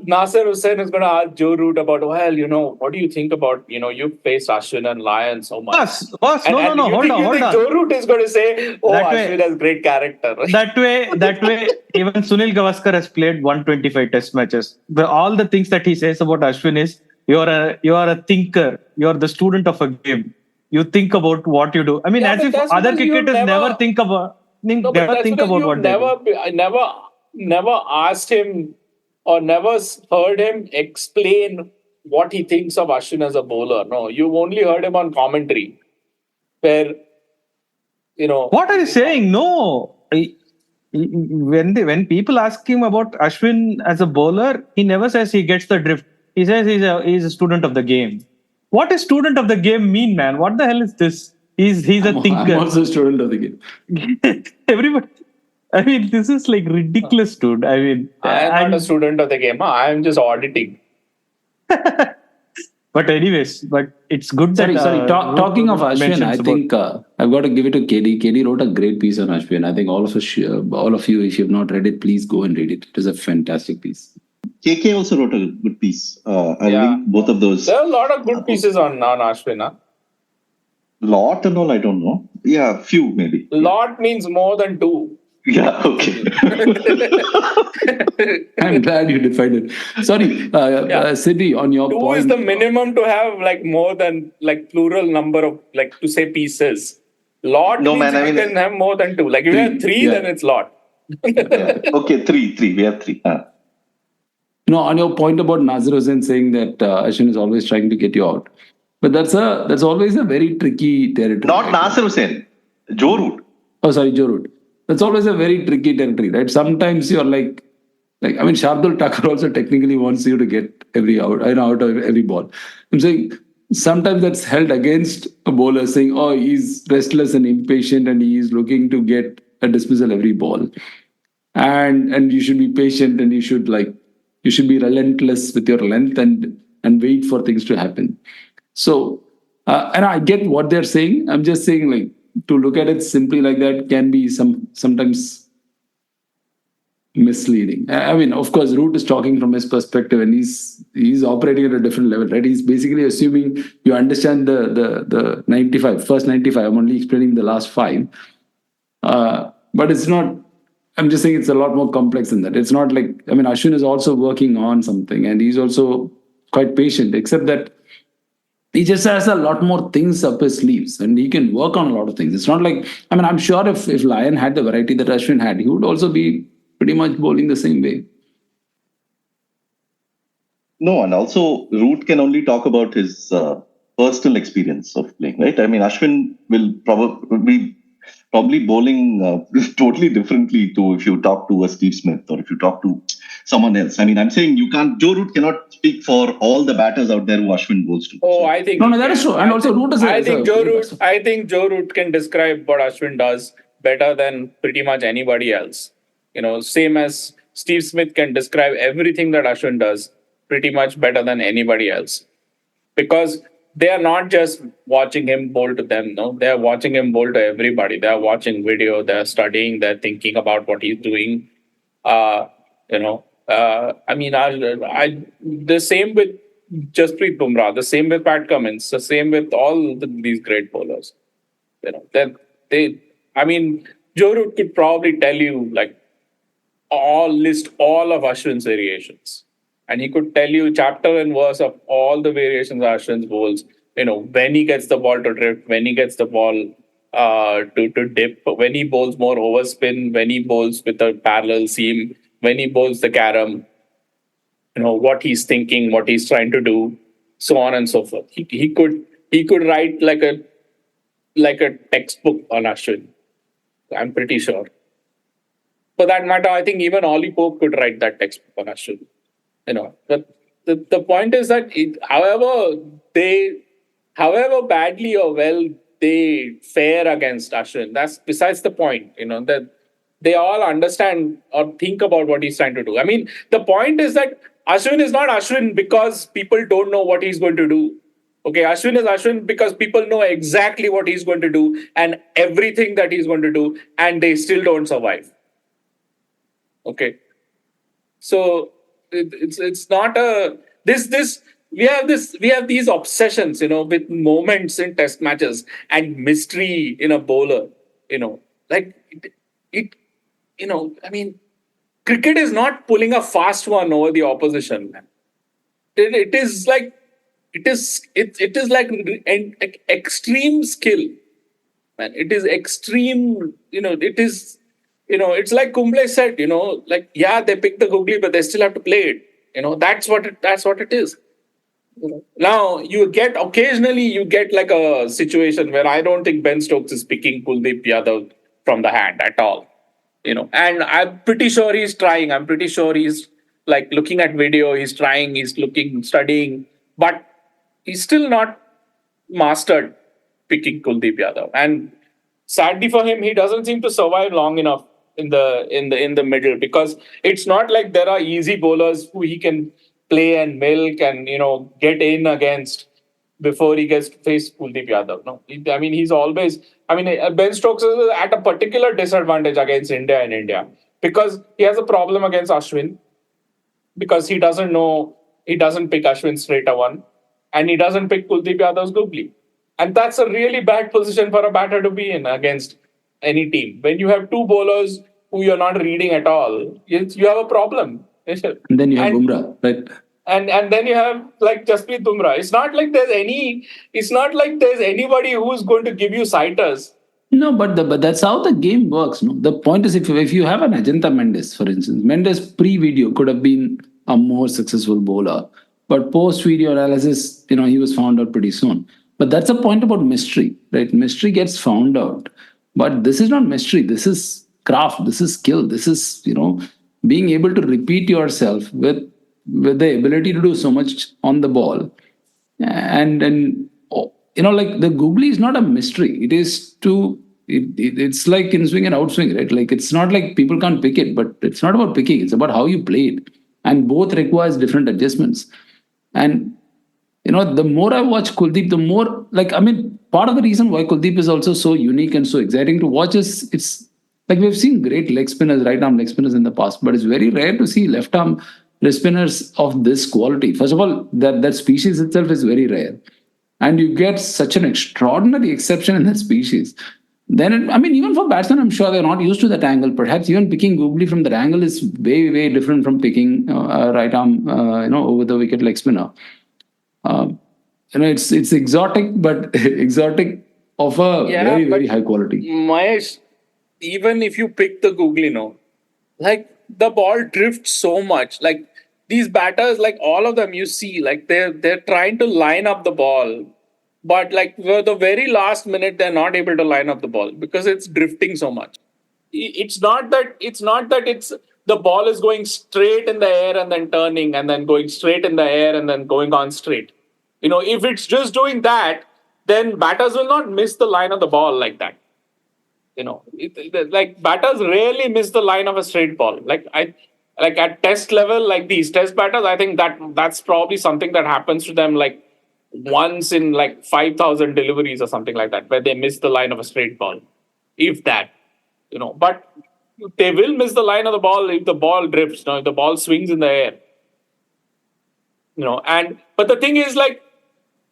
Nasser Hussain is going to ask Joe Root about, what do you think about, you faced Ashwin and Lyon so much. Boss, hold on. Joe Root is going to say, Ashwin has great character. That way, even Sunil Gavaskar has played 125 test matches. All the things that he says about Ashwin is, you are a thinker. You are the student of a game. You think about what you do. I mean, as if other cricketers never think about... I never asked him or never heard him explain what he thinks of Ashwin as a bowler. No, you've only heard him on commentary where, What are you saying? No. When people ask him about Ashwin as a bowler, he never says he gets the drift. He says he's a student of the game. What does student of the game mean, man? What the hell is this? He's a thinker. I'm also a student of the game. Everybody. I mean, this is like ridiculous, dude. I mean, I am not a student of the game. I am just auditing. but anyways, but it's good Sorry. that. Talking of Ashwin, mentions I about- think I've got to give it to KD. KD wrote a great piece on Ashwin. I think all of you, if you have not read it, please go and read it. It is a fantastic piece. KK also wrote a good piece. I'll Yeah. link both of those. There are a lot of good pieces on Ashwin. Huh? Lot and all, I don't know. Yeah, few maybe. Lot means more than two. Yeah, okay. I'm glad you defined it. Sorry, Siddhi, on your Two point. is the minimum to have like more than like plural number of like to say pieces. Lot No, means man, I you mean- can have more than two. Like if you have three, Yeah. then it's lot. Yeah. Okay, three. We have three. No, on your point about Nazir Hussain saying that Ashwin is always trying to get you out, but that's always a very tricky territory. Not right? Nasir Hussain, Joe Root. Oh, sorry, Joe Root. That's always a very tricky territory, right? Sometimes you're like I mean, Shardul Thakur also technically wants you to get out of every ball. I'm saying sometimes that's held against a bowler saying, oh, he's restless and impatient and he is looking to get a dismissal every ball. And you should be patient and you should be relentless with your length and wait for things to happen. So, and I get what they're saying. I'm just saying, like, to look at it simply like that can be sometimes misleading. I mean, of course, Root is talking from his perspective, and he's operating at a different level, right? He's basically assuming you understand the 95, first 95. I'm only explaining the last 5, but it's not. I'm just saying it's a lot more complex than that. It's not like, I mean, Ashwin is also working on something and he's also quite patient, except that he just has a lot more things up his sleeves and he can work on a lot of things. It's not like, I mean, I'm sure if Lion had the variety that Ashwin had, he would also be pretty much bowling the same way. No, and also Root can only talk about his personal experience of playing, right? I mean, Ashwin will probably bowling totally differently to if you talk to a Steve Smith or if you talk to someone else. I mean, I'm saying Joe Root cannot speak for all the batters out there who Ashwin bowls to. Oh, I think No, that is true. And also Root is I think Joe Root can describe what Ashwin does better than pretty much anybody else. You know, same as Steve Smith can describe everything that Ashwin does pretty much better than anybody else. Because they are not just watching him bowl to them, no. They are watching him bowl to everybody. They are watching video, they are studying, they're thinking about what he's doing. I mean, the same with Jasprit Bumrah, the same with Pat Cummins, the same with all these great bowlers. You know, Joe Root could probably tell you list all of Ashwin's variations. And he could tell you chapter and verse of all the variations of Ashwin's bowls. You know, when he gets the ball to drift, when he gets the ball to dip, when he bowls more overspin, when he bowls with a parallel seam, when he bowls the carom, you know, what he's thinking, what he's trying to do, so on and so forth. He could write like a textbook on Ashwin. I'm pretty sure. For that matter, I think even Ollie Pope could write that textbook on Ashwin. You know, but the point is that however badly or well they fare against Ashwin, that's besides the point. You know, that they all understand or think about what he's trying to do. I mean, the point is that Ashwin is not Ashwin because people don't know what he's going to do. Okay, Ashwin is Ashwin because people know exactly what he's going to do and everything that he's going to do, and they still don't survive. Okay, so it's not a we have these obsessions, you know, with moments in test matches and mystery in a bowler, you know, like it you know, I mean, cricket is not pulling a fast one over the opposition, man. It is like extreme skill, man. It is extreme, you know, it is. You know, it's like Kumble said, you know, like, yeah, they picked the googly, but they still have to play it. You know, that's what it is. You know? Now, occasionally you get like a situation where I don't think Ben Stokes is picking Kuldeep Yadav from the hand at all. You know, and I'm pretty sure he's trying. I'm pretty sure he's like looking at video, he's trying, he's looking, studying, but he's still not mastered picking Kuldeep Yadav. And sadly for him, he doesn't seem to survive long enough in the middle, because it's not like there are easy bowlers who he can play and milk and get in against before he gets to face Kuldeep Yadav. No, I mean he's always. I mean Ben Stokes is at a particular disadvantage against India and India because he has a problem against Ashwin because he doesn't pick Ashwin straight one and he doesn't pick Kuldeep Yadav's googly. And that's a really bad position for a batter to be in against any team. When you have two bowlers who you're not reading at all, you have a problem. And then you have Bumrah, right? And then you have like Jasprit Bumrah. It's not like there's anybody who's going to give you sighters. No, but that's how the game works. No, the point is if you have an Ajanta Mendes, for instance, Mendes pre-video could have been a more successful bowler, but post-video analysis, he was found out pretty soon. But that's a point about mystery, right? Mystery gets found out, but this is not mystery. This is craft. This is skill. This is being able to repeat yourself with the ability to do so much on the ball, and like the googly is not a mystery. It is it's like in swing and outswing, right? Like it's not like people can't pick it, but it's not about picking. It's about how you play it, and both requires different adjustments. And the more I watch Kuldeep, the more part of the reason why Kuldeep is also so unique and so exciting to watch is it's like we've seen great leg spinners, right arm leg spinners in the past, but it's very rare to see left arm wrist spinners of this quality. First of all, that species itself is very rare. And you get such an extraordinary exception in that species. Then, even for batsmen, I'm sure they're not used to that angle. Perhaps even picking googly from that angle is way, way different from picking a right arm, over the wicket leg spinner. It's exotic, but exotic of a very, very high quality. Mahesh, even if you pick the googly, the ball drifts so much. Like these batters, like all of them, you see, like they're trying to line up the ball, but like the very last minute, they're not able to line up the ball because it's drifting so much. It's not that it's the ball is going straight in the air and then turning and then going straight in the air and then going on straight. If it's just doing that, then batters will not miss the line of the ball like that. Like batters rarely miss the line of a straight ball. Like at test level, like these test batters, I think that's probably something that happens to them like once in like 5,000 deliveries or something like that, where they miss the line of a straight ball, if that. But they will miss the line of the ball if the ball drifts. If the ball swings in the air. But the thing is, like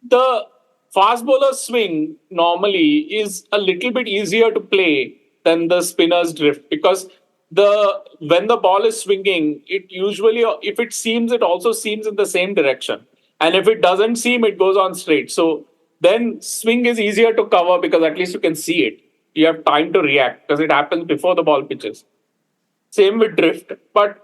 the fast bowler swing normally is a little bit easier to play than the spinner's drift because when the ball is swinging, it usually, if it seems, it also seems in the same direction. And if it doesn't seem, it goes on straight. So then swing is easier to cover because at least you can see it. You have time to react because it happens before the ball pitches. Same with drift. But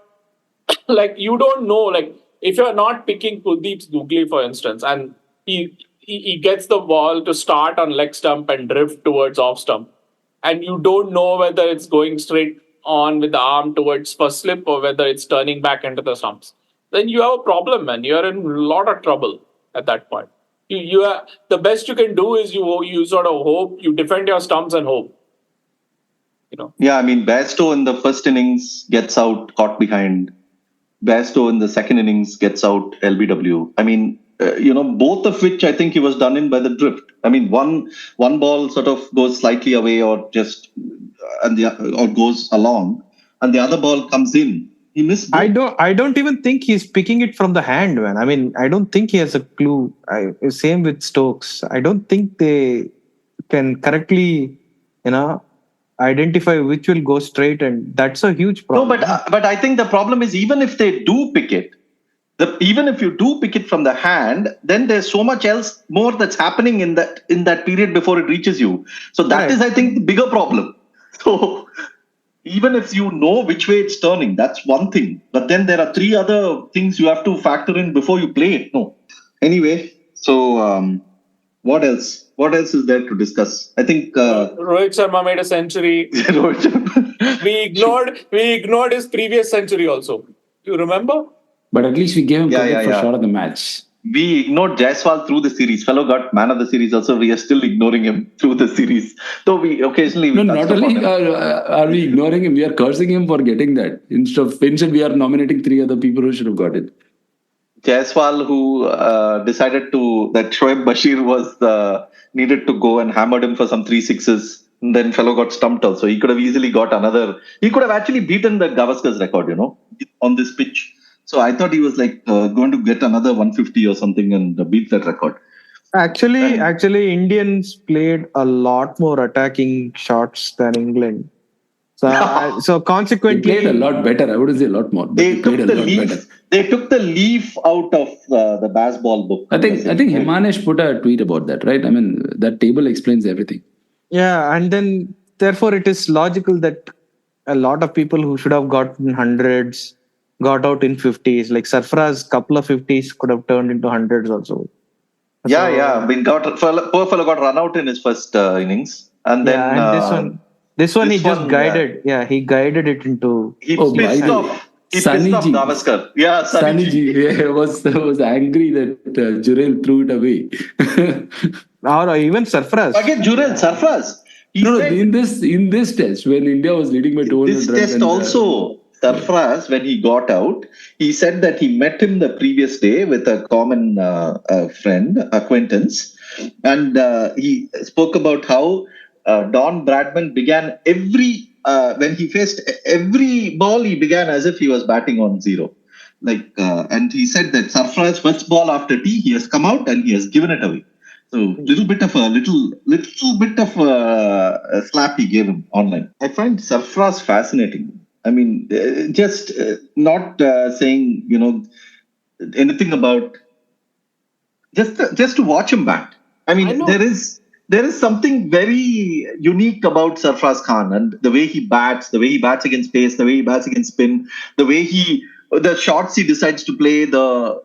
like you don't know, like if you're not picking Kuldeep's googly, for instance, and he gets the ball to start on leg stump and drift towards off stump, and you don't know whether it's going straight on with the arm towards first slip or whether it's turning back into the stumps, then you have a problem, man. You're in a lot of trouble at that point. The best you can do is you sort of hope, you defend your stumps and hope. Yeah, Bairstow in the first innings gets out caught behind. Bairstow in the second innings gets out LBW. Both of which I think he was done in by the drift. One ball sort of goes slightly away or just or goes along, and the other ball comes in. He missed both. I don't even think he's picking it from the hand, man. I don't think he has a clue. Same with Stokes. I don't think they can correctly, identify which will go straight, and that's a huge problem. No, but I think the problem is even if they do pick it, even if you do pick it from the hand, then there's so much else more that's happening in that period before it reaches you. So that is, I think, the bigger problem. So even if you know which way it's turning, that's one thing. But then there are three other things you have to factor in before you play it. No. Anyway, so what else? What else is there to discuss? I think Rohit Sharma made a century. We ignored his previous century also. You remember? But at least we gave him credit for shot of the match. we ignored Jaiswal through the series. Fellow got man of the series also. We are still ignoring him through the series. Though we occasionally... No, not only are we ignoring him, we are cursing him for getting that. Instead, we are nominating 3 other people who should have got it. Jaiswal, who decided that Shoaib Bashir was needed to go and hammered him for some 3 sixes. And then fellow got stumped also. He could have easily got another... He could have actually beaten the Gavaskar's record, on this pitch. So I thought he was going to get another 150 or something and beat that record. Actually, Indians played a lot more attacking shots than England. So consequently, they played a lot better. I wouldn't say a lot more. They took the leaf out of the Bazball book. I think Himanesh put a tweet about that, right? I mean, that table explains everything. Yeah, and then therefore it is logical that a lot of people who should have gotten hundreds got out in 50s. Like Sarfaraz, couple of 50s could have turned into hundreds also. Yeah. Poor fellow got run out in his first innings, and then this one he just guided. Yeah, he guided it into. He pissed off Gavaskar. Yeah, Saniji was angry that Jurel threw it away. Or even Sarfaraz. Again, Sarfaraz. In this test when India was leading by 200 runs. This test also. Sarfaraz, when he got out, he said that he met him the previous day with a common acquaintance, and he spoke about how Don Bradman began when he faced every ball, he began as if he was batting on 0. And he said that Sarfaraz first ball after tee, he has come out and he has given it away. So little bit of a slap he gave him online. I find Sarfaraz fascinating. I mean, just not saying, anything about just to watch him bat. I mean, there is something very unique about Sarfaraz Khan and the way he bats against pace, the way he bats against spin, the shots he decides to play, the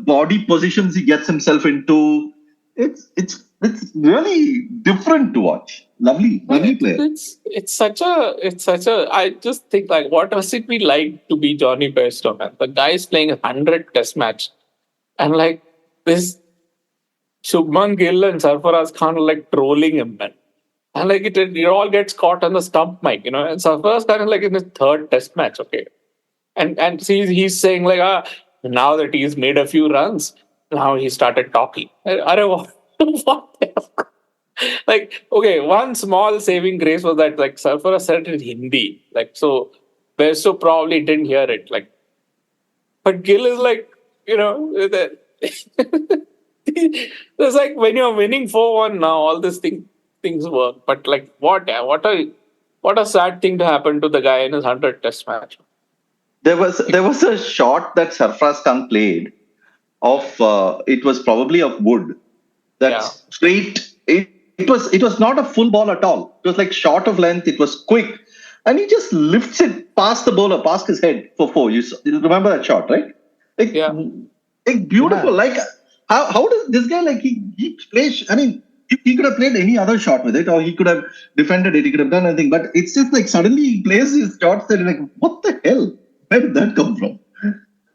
body positions he gets himself into. It's really different to watch. Lovely player. It's such a. I just think what must it be like to be Johnny Bairstow, man? The guy is playing 100 Test match, and this Shubman Gill and Sarfaraz Khan are trolling him, man. And it all gets caught on the stump mic, And Sarfaraz Khan is in his 3rd Test match, okay. And he's saying now that he's made a few runs, now he started talking. What the hell? One small saving grace was that Sarfaraz said it in Hindi. So Bairstow probably didn't hear it. But Gill is it's when you're winning 4-1 now, all these things work. But what a sad thing to happen to the guy in his 100 Test match. There was a shot that Sarfaraz Khan played it was probably of wood. That's straight. It was not a full ball at all. It was short of length. It was quick, and he just lifts it past the bowler, past his head for 4. You remember that shot, right? Beautiful. Yeah. How does this guy he plays? I mean, he could have played any other shot with it, or he could have defended it. He could have done anything. But it's just suddenly he plays his shots that what the hell? Where did that come from?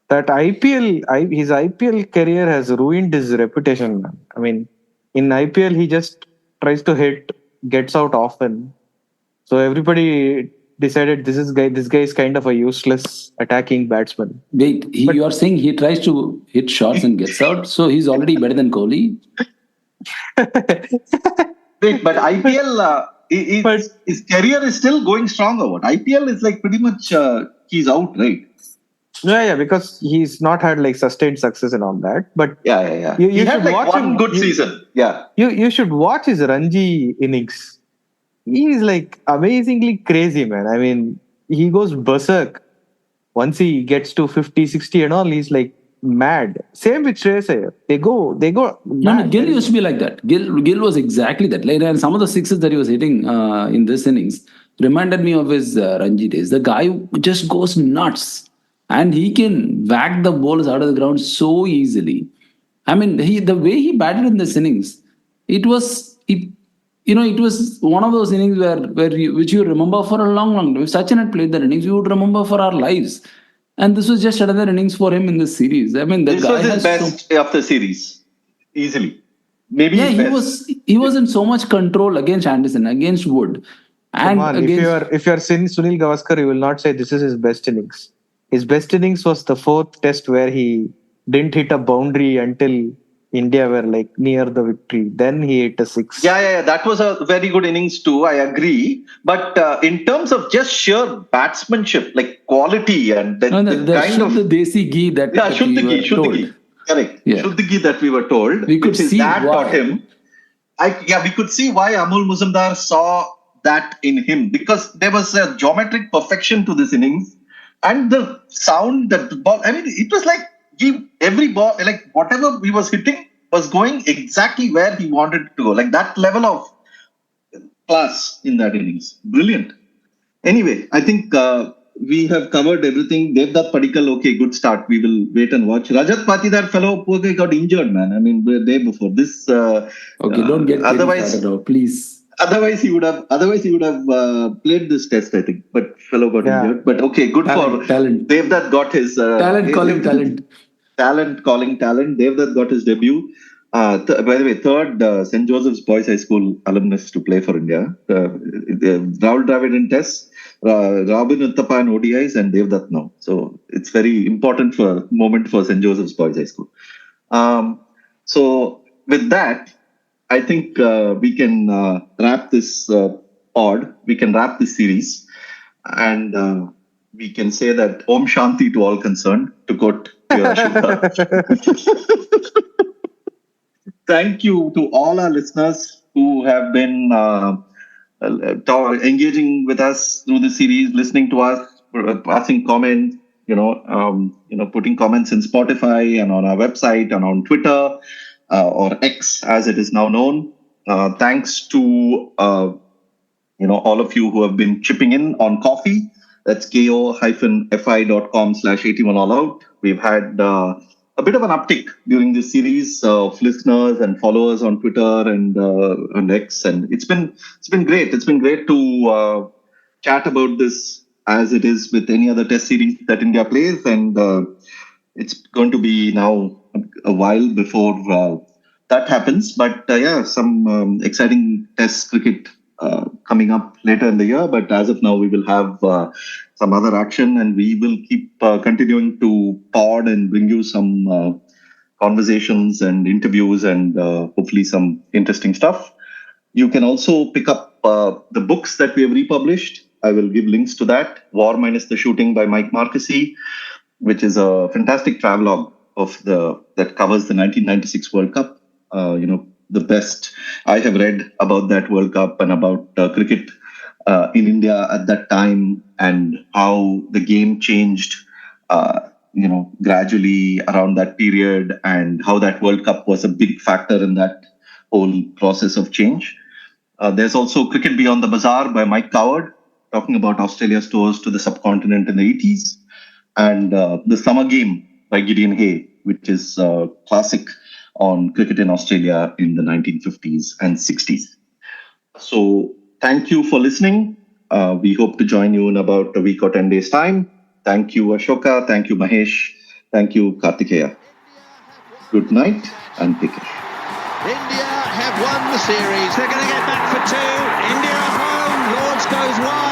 That his IPL career has ruined his reputation, man. I mean, in IPL, he just tries to hit, gets out often. So everybody decided this guy is kind of a useless attacking batsman. Wait, you are saying he tries to hit shots and gets out, so he's already better than Kohli? Wait, but IPL, his career is still going strong or what? IPL is pretty much he's out, right? Yeah, because he's not had sustained success and all that. But yeah. You he had watch one good season. Yeah. You should watch his Ranji innings. He is amazingly crazy, man. I mean, he goes berserk. Once he gets to 50, 60 and all, he's mad. Same with Shreyas Iyer. They go No, Gill used to be like that. Gill was exactly that. And some of the sixes that he was hitting in this innings reminded me of his Ranji days. The guy just goes nuts. And he can whack the balls out of the ground so easily. I mean, the way he batted in this innings, it was one of those innings which you remember for a long, long time. If Sachin had played that innings, we would remember for our lives. And this was just another innings for him in this series. I mean, the This guy was his has best of the series, easily. Maybe yeah, his he best. was in so much control against Anderson, against Wood, Come and on, against if you're Sunil Gavaskar, you will not say this is his best innings. His best innings was the fourth test where he didn't hit a boundary until India were like near the victory. Then he hit a six. Yeah. That was a very good innings too. I agree. But in terms of just sheer batsmanship, like quality and the kind of the desi ghee that we were Shuddha told. ghee, correct. Yeah. Shuddha ghee that we were told, We could which his see dad why. taught him. We could see why Amul Muzumdar saw that in him, because there was a geometric perfection to this innings, and the sound that the ball. I mean, it was like every ball, like whatever he was hitting, was going exactly where he wanted it to go. Like that level of class in that innings, brilliant. Anyway, I think we have covered everything. Devdutt Padikkal, okay, good start. We will wait and watch. Rajat Patidar, fellow, poor guy got injured, man. I mean, the day before this. Okay, don't get started now, please. Otherwise, he would have played this test, I think. But fellow got injured. But okay, good for talent. Devdutt got his Talent calling talent. Devdutt got his debut. By the way, third St. Joseph's Boys High School alumnus to play for India. Rahul Dravid in tests, Robin Uthappa in ODIs, and Devdutt now. So it's very important moment for St. Joseph's Boys High School. So with that, I think we can wrap this we can wrap this series, and we can say that Om Shanti to all concerned, to quote Ashwin. Thank you to all our listeners who have been engaging with us through the series, listening to us, passing comments, putting comments in Spotify and on our website and on Twitter or X as it is now known. Thanks to all of you who have been chipping in on Coffee. That's ko-fi.com/81allout. We've had a bit of an uptick during this series of listeners and followers on Twitter and X, and it's been great. It's been great to chat about this as it is with any other test series that India plays, and it's going to be now a while before that happens. But some exciting test cricket coming up later in the year. But as of now, we will have some other action, and we will keep continuing to pod and bring you some conversations and interviews and hopefully some interesting stuff. You can also pick up the books that we have republished. I will give links to that. War Minus the Shooting by Mike Marquesi, which is a fantastic travelogue that covers the 1996 World Cup. The best I have read about that World Cup and about cricket in India at that time, and how the game changed, gradually around that period, and how that World Cup was a big factor in that whole process of change. There's also Cricket Beyond the Bazaar by Mike Coward, talking about Australia's tours to the subcontinent in the 80s, and The Summer Game by Gideon Hay, which is classic on cricket in Australia in the 1950s and 60s. So thank you for listening. We hope to join you in about a week or 10 days' time. Thank you, Ashoka. Thank you, Mahesh. Thank you, Kartikeya. Good night and take care. India have won the series. They're going to get back for two. India home. Lords goes wide.